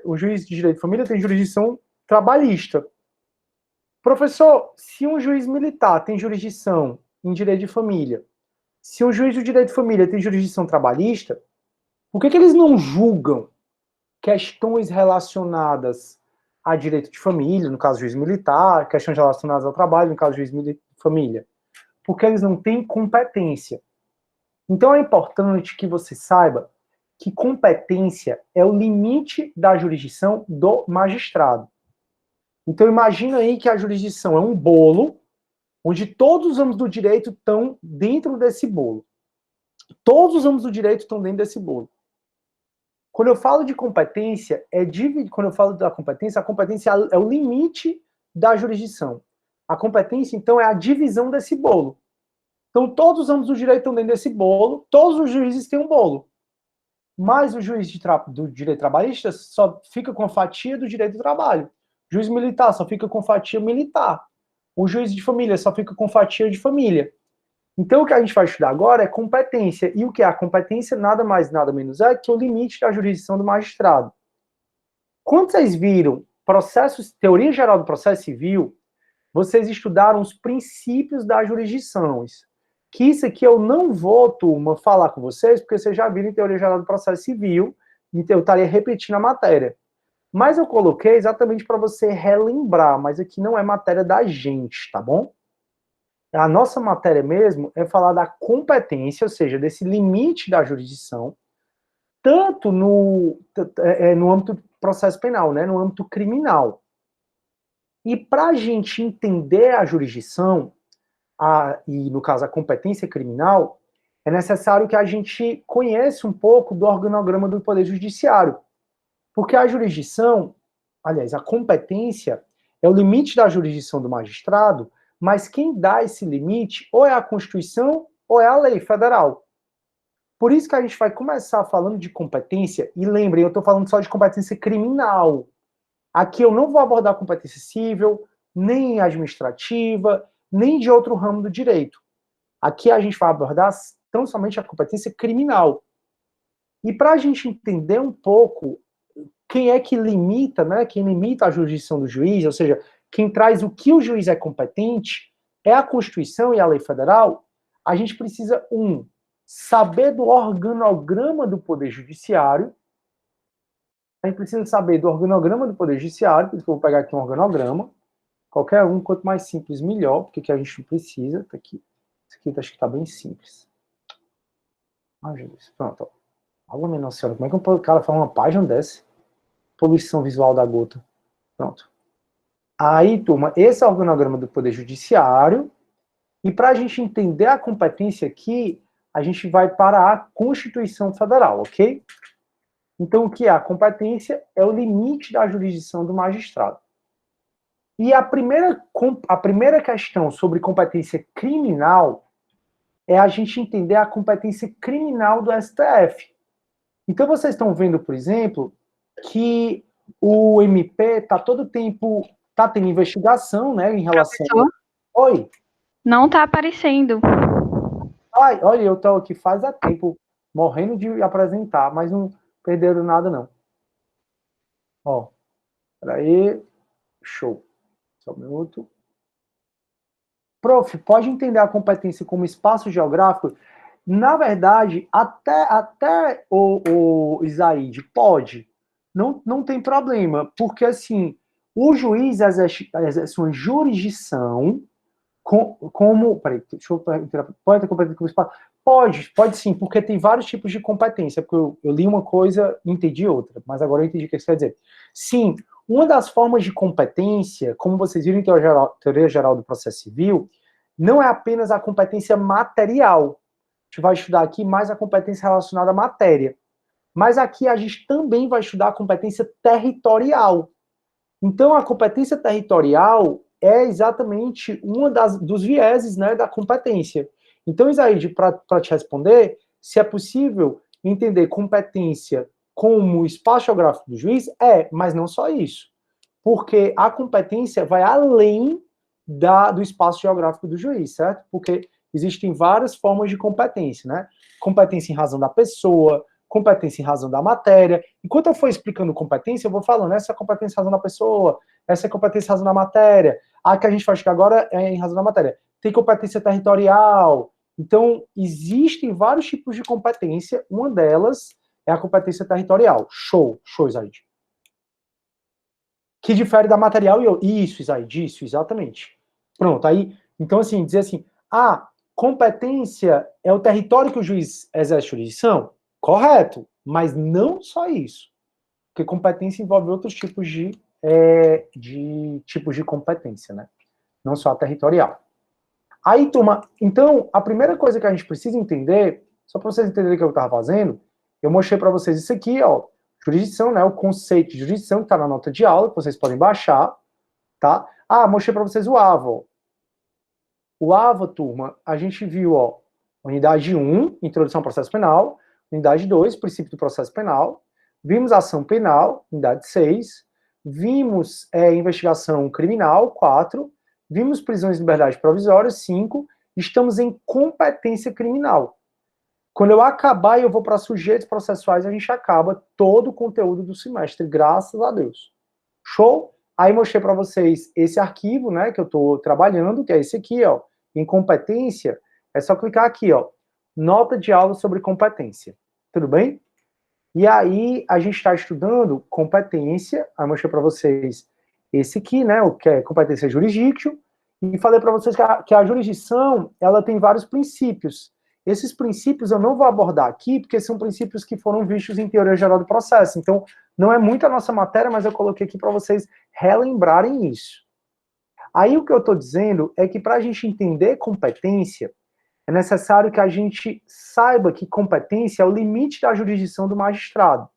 Speaker 1: O juiz de direito de família tem jurisdição trabalhista. Professor, se um juiz militar tem jurisdição em direito de família, se um juiz de direito de família tem jurisdição trabalhista, por que eles não julgam questões relacionadas a direito de família, no caso juiz militar, questões relacionadas ao trabalho, no caso juiz de família? Porque eles não têm competência. Então é importante que você saiba que competência é o limite da jurisdição do magistrado. Então imagina aí que a jurisdição é um bolo, onde todos os ramos do direito estão dentro desse bolo. Todos os ramos do direito estão dentro desse bolo. Quando eu falo de competência, quando eu falo da competência, a competência é o limite da jurisdição. A competência, então, é a divisão desse bolo. Então, todos os ramos do direito estão dentro desse bolo, todos os juízes têm um bolo. Mas o juiz do direito trabalhista só fica com a fatia do direito do trabalho. O juiz militar só fica com fatia militar. O juiz de família só fica com fatia de família. Então, o que a gente vai estudar agora é competência. E o que é a competência? Nada mais, nada menos é que o limite da jurisdição do magistrado. Quando vocês viram teoria geral do processo civil, vocês estudaram os princípios das jurisdições. que isso aqui eu não vou, turma, falar com vocês, porque vocês já viram em Teoria Geral do Processo Civil, então eu estaria repetindo a matéria. Mas eu coloquei exatamente para você relembrar, mas aqui não é matéria da gente, tá bom? A nossa matéria mesmo é falar da competência, ou seja, desse limite da jurisdição, tanto no âmbito do processo penal, né, no âmbito criminal. E para a gente entender a jurisdição, e no caso a competência criminal, é necessário que a gente conheça um pouco do organograma do Poder Judiciário. Porque a jurisdição, aliás, a competência é o limite da jurisdição do magistrado, mas quem dá esse limite ou é a Constituição ou é a lei federal. Por isso que a gente vai começar falando de competência, e lembrem, eu estou falando só de competência criminal. Aqui eu não vou abordar competência civil, nem administrativa, nem de outro ramo do direito. Aqui a gente vai abordar tão somente a competência criminal. E para a gente entender um pouco quem é que limita, né, quem limita a jurisdição do juiz, ou seja, quem traz o que o juiz é competente, é a Constituição e a lei federal, a gente precisa, saber do organograma do Poder Judiciário. A gente precisa saber do organograma do Poder Judiciário, por isso que eu vou pegar aqui um organograma. Qualquer um, quanto mais simples, melhor, porque que a gente precisa. Tá aqui. Isso aqui acho que está bem simples. Jesus. Pronto. Alô, minha nossa senhora, como é que o cara fala uma página dessa? Poluição visual da gota. Pronto. Aí, turma, esse é o organograma do Poder Judiciário. E para a gente entender a competência aqui, a gente vai para a Constituição Federal, ok? Então, o que é? A competência é o limite da jurisdição do magistrado. E a primeira questão sobre competência criminal é a gente entender a competência criminal do STF. Então, vocês estão vendo, por exemplo, que o MP está todo tempo, está tendo investigação, né, em relação...
Speaker 2: Professor?
Speaker 1: Oi?
Speaker 2: Não está aparecendo.
Speaker 1: Ai, olha, eu estou aqui faz tempo morrendo de apresentar, mas não perderam nada, não. Ó, peraí, show. Só um minuto. Prof, pode entender a competência como espaço geográfico? Na verdade, até o Isaíde, pode. Não tem problema, porque assim, o juiz exerce uma jurisdição como... Peraí, deixa eu... Pode ter competência como espaço? Pode sim, porque tem vários tipos de competência, porque eu li uma coisa e entendi outra, mas agora eu entendi o que isso quer dizer. Sim, uma das formas de competência, como vocês viram em Teoria Geral do Processo Civil, não é apenas a competência material. A gente vai estudar aqui mais a competência relacionada à matéria. Mas aqui a gente também vai estudar a competência territorial. Então, a competência territorial é exatamente uma dos vieses, né, da competência. Então, Isaíde, para te responder, se é possível entender competência como espaço geográfico do juiz, mas não só isso. Porque a competência vai além do espaço geográfico do juiz, certo? Porque existem várias formas de competência, né? Competência em razão da pessoa, competência em razão da matéria. Enquanto eu for explicando competência, eu vou falando, essa é a competência em razão da pessoa, essa é a competência em razão da matéria. A que a gente vai chegar agora é em razão da matéria. Tem competência territorial. Então, existem vários tipos de competência. Uma delas é a competência territorial. Show, Isaíde. Que difere da material e isso, Isaíde, isso, exatamente. Pronto, aí, então assim, dizer assim, competência é o território que o juiz exerce jurisdição? Correto, mas não só isso. Porque competência envolve outros tipos de tipos de competência, né? Não só a territorial. Aí, turma, então, a primeira coisa que a gente precisa entender, só para vocês entenderem o que eu estava fazendo, eu mostrei para vocês isso aqui, ó, jurisdição, né, o conceito de jurisdição que está na nota de aula, que vocês podem baixar, tá? Mostrei para vocês o AVA, ó. O AVA, turma, a gente viu, ó, unidade 1, introdução ao processo penal, unidade 2, princípio do processo penal, vimos ação penal, unidade 6, vimos investigação criminal, 4, vimos prisões de liberdade provisória, 5, estamos em competência criminal. Quando eu acabar e eu vou para sujeitos processuais, a gente acaba todo o conteúdo do semestre, graças a Deus. Show? Aí mostrei para vocês esse arquivo, né, que eu estou trabalhando, que é esse aqui, ó, incompetência, É só clicar aqui, ó, nota de aula sobre competência. Tudo bem? E aí, a gente está estudando competência, aí eu mostrei para vocês esse aqui, né, o que é competência jurisdictio, e falei para vocês que a jurisdição, ela tem vários princípios. Esses princípios eu não vou abordar aqui, porque são princípios que foram vistos em teoria geral do processo. Então, não é muito a nossa matéria, mas eu coloquei aqui para vocês relembrarem isso. Aí, o que eu estou dizendo é que para a gente entender competência, é necessário que a gente saiba que competência é o limite da jurisdição do magistrado.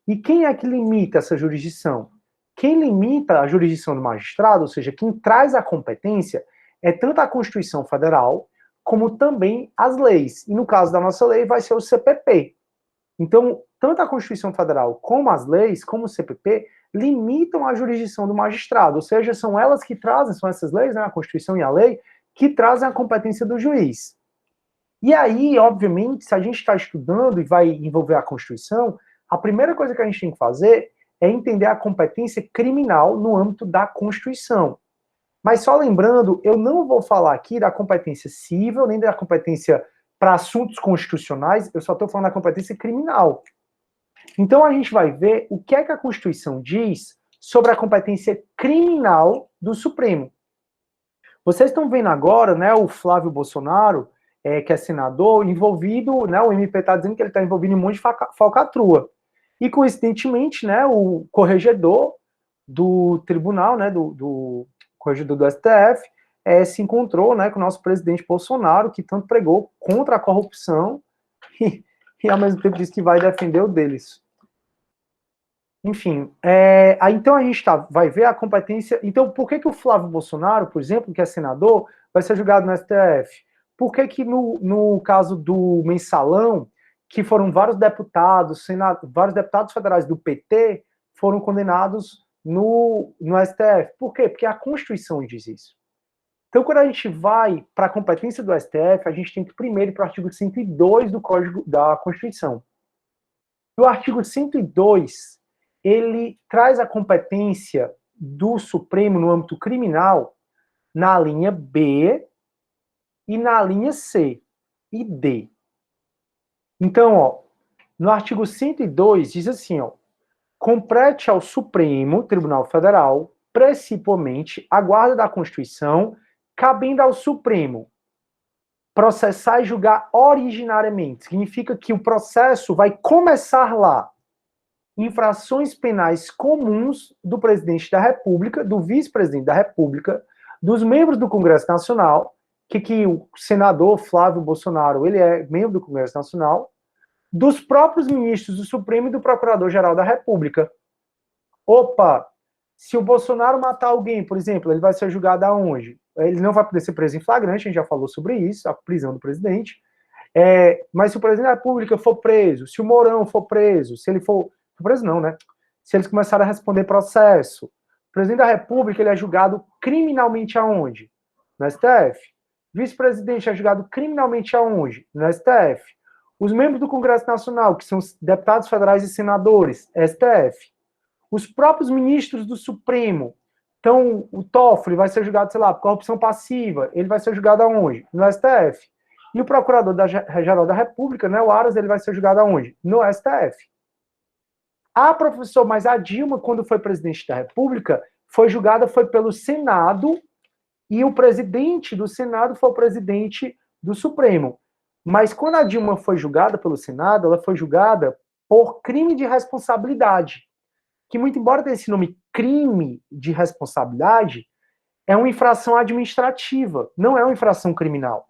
Speaker 1: E quem é que limita essa jurisdição? Quem limita a jurisdição do magistrado, ou seja, quem traz a competência, é tanto a Constituição Federal, como também as leis. E no caso da nossa lei, vai ser o CPP. Então, tanto a Constituição Federal como as leis, como o CPP, limitam a jurisdição do magistrado. Ou seja, são elas que trazem, são essas leis, né, a Constituição e a lei, que trazem a competência do juiz. E aí, obviamente, se a gente está estudando e vai envolver a Constituição, a primeira coisa que a gente tem que fazer é entender a competência criminal no âmbito da Constituição. Mas só lembrando, eu não vou falar aqui da competência civil, nem da competência para assuntos constitucionais, eu só estou falando da competência criminal. Então a gente vai ver o que é que a Constituição diz sobre a competência criminal do Supremo. Vocês estão vendo agora, né, o Flávio Bolsonaro, que é senador, envolvido, né, o MP está dizendo que ele está envolvido em um monte de falcatrua. E, coincidentemente, né, o corregedor do tribunal, né, do corregedor do STF, se encontrou, né, com o nosso presidente Bolsonaro, que tanto pregou contra a corrupção e ao mesmo tempo disse que vai defender o deles. Enfim, então a gente vai ver a competência. Então, por que o Flávio Bolsonaro, por exemplo, que é senador, vai ser julgado no STF? Por que no caso do mensalão, que foram vários deputados federais do PT foram condenados no STF? Por quê? Porque a Constituição diz isso. Então, quando a gente vai para a competência do STF, a gente tem que primeiro ir para o artigo 102 do Código da Constituição. E o artigo 102, ele traz a competência do Supremo no âmbito criminal na linha B e na linha C e D. Então, ó, no artigo 102 diz assim, ó, compete ao Supremo Tribunal Federal, principalmente, a guarda da Constituição, cabendo ao Supremo processar e julgar originariamente. Significa que o processo vai começar lá. Infrações penais comuns do presidente da República, do vice-presidente da República, dos membros do Congresso Nacional, que o senador Flávio Bolsonaro, ele é membro do Congresso Nacional, dos próprios ministros do Supremo e do Procurador-Geral da República. Opa, se o Bolsonaro matar alguém, por exemplo, ele vai ser julgado aonde? Ele não vai poder ser preso em flagrante, a gente já falou sobre isso, a prisão do presidente. Mas se o presidente da República for preso, se o Mourão for preso, se ele for preso não, né? Se eles começarem a responder processo, o presidente da República, ele é julgado criminalmente aonde? No STF. Vice-presidente é julgado criminalmente aonde? No STF. Os membros do Congresso Nacional, que são deputados federais e senadores, STF. Os próprios ministros do Supremo. Então, o Toffoli vai ser julgado, sei lá, por corrupção passiva. Ele vai ser julgado aonde? No STF. E o Procurador-Geral da República, né, o Aras, ele vai ser julgado aonde? No STF. Professor, mas a Dilma, quando foi presidente da República, foi julgada pelo Senado, e o presidente do Senado foi o presidente do Supremo. Mas quando a Dilma foi julgada pelo Senado, ela foi julgada por crime de responsabilidade, que muito embora tenha esse nome crime de responsabilidade, é uma infração administrativa, não é uma infração criminal.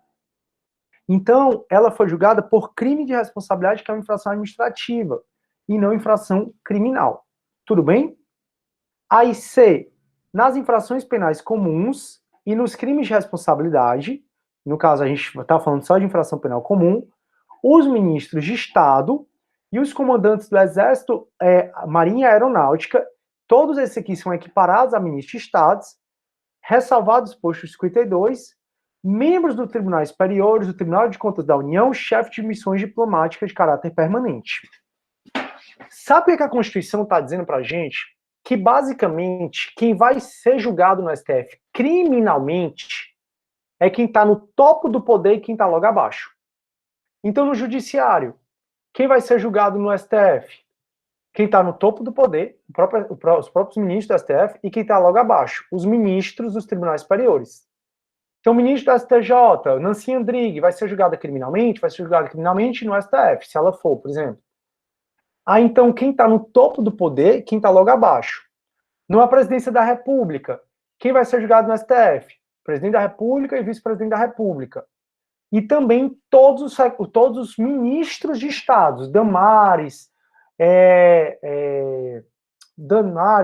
Speaker 1: Então, ela foi julgada por crime de responsabilidade, que é uma infração administrativa, e não infração criminal. Tudo bem? Aí, C, nas infrações penais comuns e nos crimes de responsabilidade, no caso a gente está falando só de infração penal comum, os ministros de Estado e os comandantes do Exército, Marinha e Aeronáutica, todos esses aqui são equiparados a ministros de Estados, ressalvados o posto 52, membros do Tribunal Superiores, do Tribunal de Contas da União, chefe de missões diplomáticas de caráter permanente. Sabe o que a Constituição está dizendo para a gente? Que, basicamente, quem vai ser julgado no STF criminalmente é quem está no topo do poder e quem está logo abaixo. Então, no judiciário, quem vai ser julgado no STF? Quem está no topo do poder, os próprios ministros do STF, e quem está logo abaixo, os ministros dos tribunais superiores. Então, o ministro do STJ, Nancy Andrighi, vai ser julgada criminalmente? Vai ser julgada criminalmente no STF, se ela for, por exemplo. Então, quem está no topo do poder, quem está logo abaixo. Numa presidência da República, quem vai ser julgado no STF? Presidente da República e vice-presidente da República. E também todos os ministros de estados, Damares,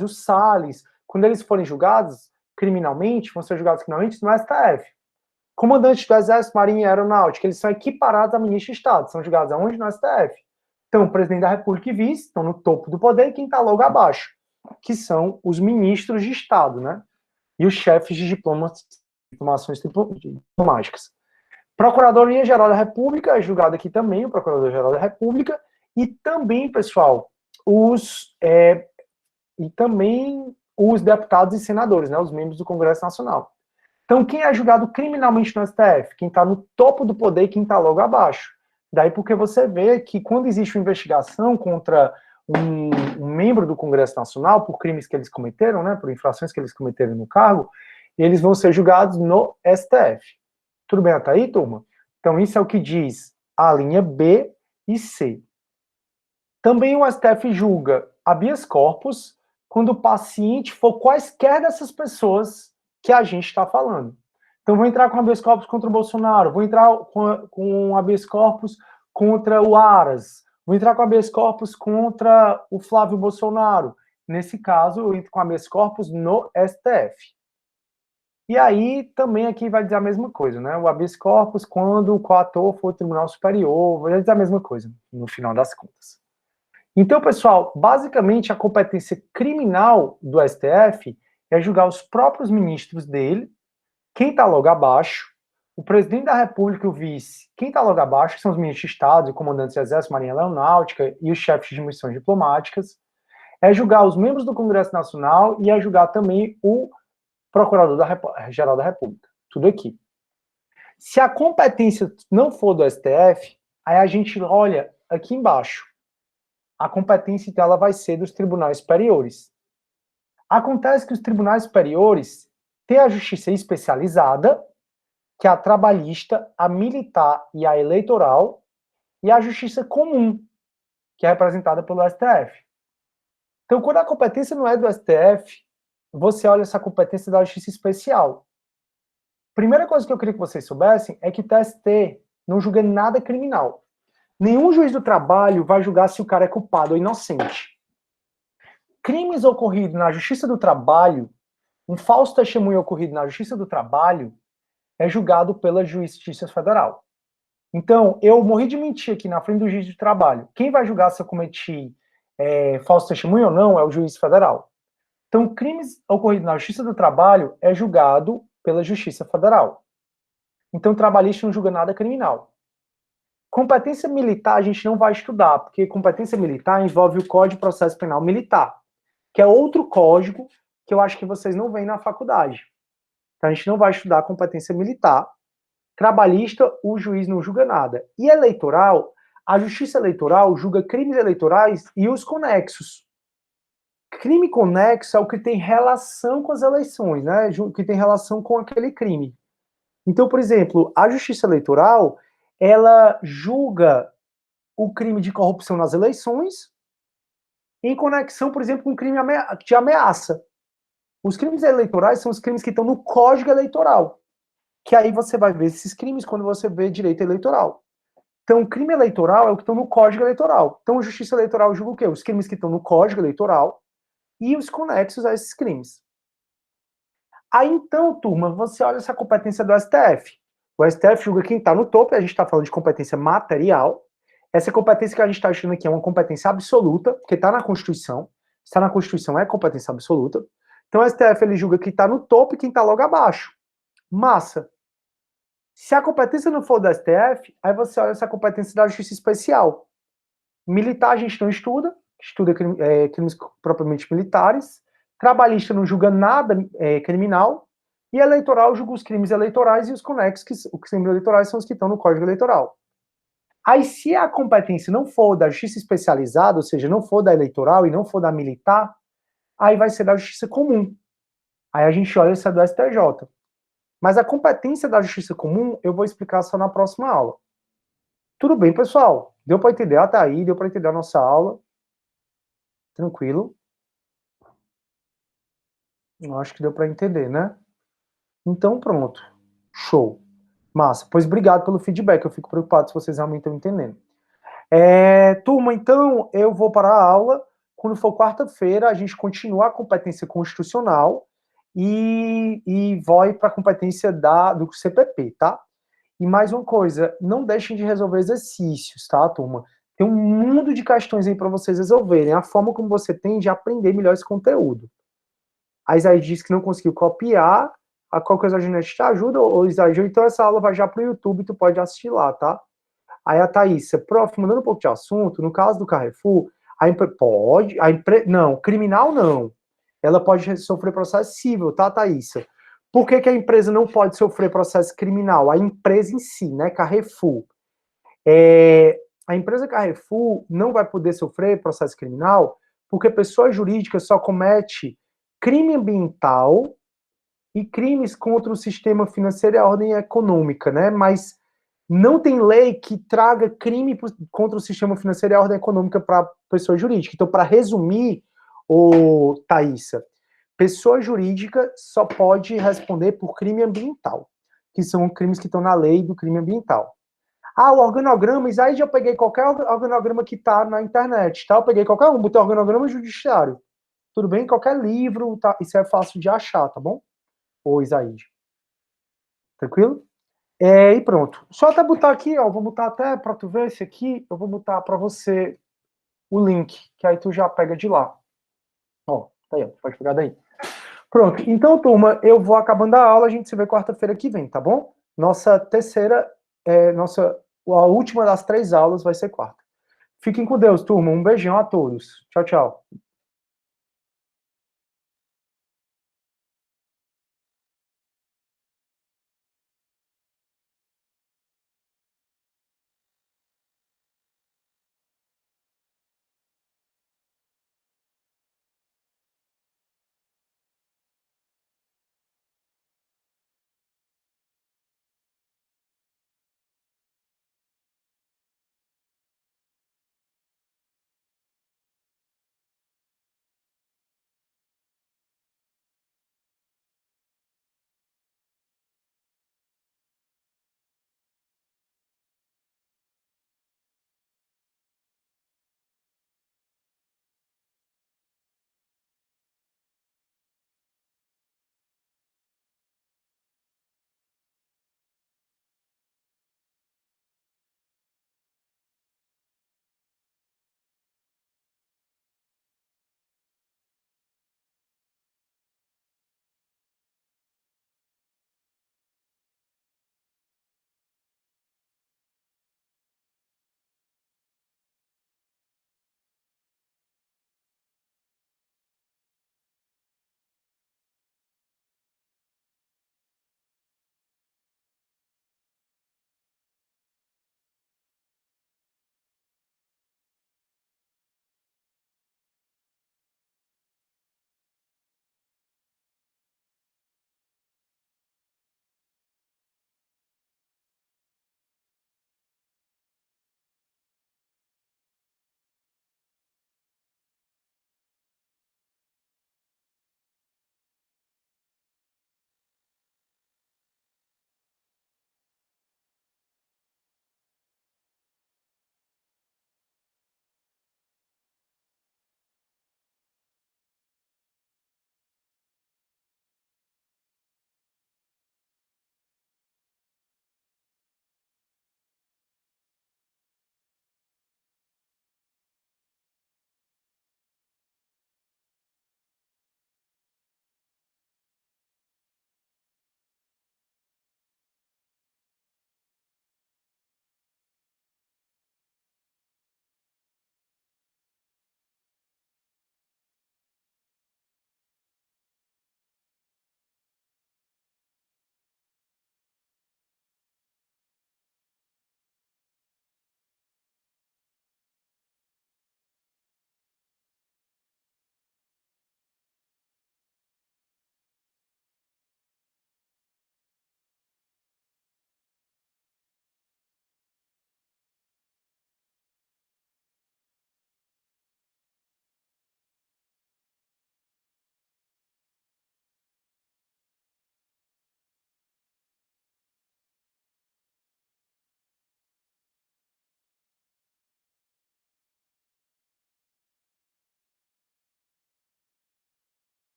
Speaker 1: o Salles, quando eles forem julgados criminalmente, vão ser julgados criminalmente no STF. Comandantes do Exército, Marinha e Aeronáutica, eles são equiparados a ministro de Estado, são julgados aonde? No STF. Então, o presidente da República e vice estão no topo do poder e quem está logo abaixo, que são os ministros de Estado, né? E os chefes de diplomações diplomáticas. Procuradoria-Geral da República é julgado aqui também, o Procurador-Geral da República, e também, pessoal, os deputados e senadores, né, os membros do Congresso Nacional. Então, quem é julgado criminalmente no STF? Quem está no topo do poder e quem está logo abaixo. Daí porque você vê que quando existe uma investigação contra um membro do Congresso Nacional por crimes que eles cometeram, né, por infrações que eles cometeram no cargo, eles vão ser julgados no STF. Tudo bem até aí, turma? Então, isso é o que diz a linha B e C. Também o STF julga habeas corpus quando o paciente for quaisquer dessas pessoas que a gente está falando. Então, vou entrar com habeas corpus contra o Bolsonaro, vou entrar com habeas corpus contra o Aras, vou entrar com habeas corpus contra o Flávio Bolsonaro. Nesse caso, eu entro com habeas corpus no STF. E aí, também aqui vai dizer a mesma coisa, né? O habeas corpus, quando o coator for o Tribunal Superior, vai dizer a mesma coisa, no final das contas. Então, pessoal, basicamente, a competência criminal do STF é julgar os próprios ministros dele, quem está logo abaixo, o presidente da República e o vice, quem está logo abaixo, que são os ministros de Estado, comandantes de Exército, Marinha e Aeronáutica e os chefes de missões diplomáticas, é julgar os membros do Congresso Nacional e é julgar também o Procurador-Geral da República. Tudo aqui. Se a competência não for do STF, aí a gente olha aqui embaixo. A competência, então, ela vai ser dos tribunais superiores. Acontece que os tribunais superiores têm a justiça especializada, que é a trabalhista, a militar e a eleitoral, e a justiça comum, que é representada pelo STF. Então, quando a competência não é do STF, você olha essa competência da justiça especial. Primeira coisa que eu queria que vocês soubessem é que o TST não julga nada criminal. Nenhum juiz do trabalho vai julgar se o cara é culpado ou inocente. Crimes ocorridos na Justiça do Trabalho, um falso testemunho ocorrido na Justiça do Trabalho, é julgado pela Justiça Federal. Então, eu morri de mentir aqui na frente do juiz do trabalho. Quem vai julgar se eu cometi falso testemunho ou não é o juiz federal. Então, crimes ocorridos na Justiça do Trabalho é julgado pela Justiça Federal. Então, o trabalhista não julga nada criminal. Competência militar a gente não vai estudar, porque competência militar envolve o Código de Processo Penal Militar, que é outro código que eu acho que vocês não veem na faculdade. Então, a gente não vai estudar competência militar. Trabalhista, o juiz não julga nada. E eleitoral, a Justiça Eleitoral julga crimes eleitorais e os conexos. Crime conexo é o que tem relação com as eleições, né? O que tem relação com aquele crime. Então, por exemplo, a Justiça Eleitoral, ela julga o crime de corrupção nas eleições em conexão, por exemplo, com um crime de ameaça. Os crimes eleitorais são os crimes que estão no Código Eleitoral, que aí você vai ver esses crimes quando você vê direito eleitoral. Então, o crime eleitoral é o que estão no Código Eleitoral. Então, a Justiça Eleitoral julga o quê? Os crimes que estão no Código Eleitoral e os conexos a esses crimes. Aí, então, turma, você olha essa competência do STF. O STF julga quem está no topo, e a gente está falando de competência material. Essa competência que a gente está achando aqui é uma competência absoluta, porque está na Constituição. Está na Constituição, é competência absoluta. Então, o STF ele julga quem está no topo e quem está logo abaixo. Massa. Se a competência não for do STF, aí você olha essa competência da Justiça Especial. Militar a gente não estuda crimes propriamente militares. Trabalhista não julga nada criminal. E eleitoral julga os crimes eleitorais e os conexos, que os crimes eleitorais são os que estão no Código Eleitoral. Aí, se a competência não for da justiça especializada, ou seja, não for da eleitoral e não for da militar, aí vai ser da justiça comum. Aí a gente olha se é do STJ. Mas a competência da justiça comum eu vou explicar só na próxima aula. Tudo bem, pessoal? Deu para entender até aí? Deu para entender a nossa aula? Tranquilo? Eu acho que deu para entender, né? Então, pronto. Show. Massa. Pois obrigado pelo feedback. Eu fico preocupado se vocês realmente estão entendendo. Turma, então, eu vou para a aula. Quando for quarta-feira, a gente continua a competência constitucional e vai para a competência do CPP, tá? E mais uma coisa, não deixem de resolver exercícios, tá, turma? Tem um mundo de questões aí para vocês resolverem. A forma como você tem de aprender melhor esse conteúdo. A Isaí disse que não conseguiu copiar. A qualquer coisa a gente te ajuda, ou Isaí, então essa aula vai já para o YouTube, tu pode assistir lá, tá? Aí a Thaís, prof, mudando um pouco de assunto, no caso do Carrefour, não, criminal não. Ela pode sofrer processo civil, tá, Thaís? Por que a empresa não pode sofrer processo criminal? A empresa em si, né, Carrefour. A empresa Carrefour não vai poder sofrer processo criminal porque pessoa jurídica só comete crime ambiental e crimes contra o sistema financeiro e a ordem econômica, né? Mas não tem lei que traga crime contra o sistema financeiro e a ordem econômica para pessoa jurídica. Então, para resumir, Thaísa, pessoa jurídica só pode responder por crime ambiental, que são crimes que estão na lei do crime ambiental. O organograma, aí já peguei qualquer organograma que tá na internet, tá? Eu peguei qualquer um, botei organograma judiciário. Tudo bem? Qualquer livro, tá? Isso é fácil de achar, tá bom? Ô, Isaíde. Tranquilo? E pronto. Só até botar aqui, ó, vou botar até para tu ver esse aqui, eu vou botar para você o link, que aí tu já pega de lá. Ó, tá aí, ó, pode pegar daí. Pronto. Então, turma, eu vou acabando a aula, a gente se vê quarta-feira que vem, tá bom? Nossa terceira, a última das 3 aulas vai ser quarta. Fiquem com Deus, turma. Um beijão a todos. Tchau, tchau.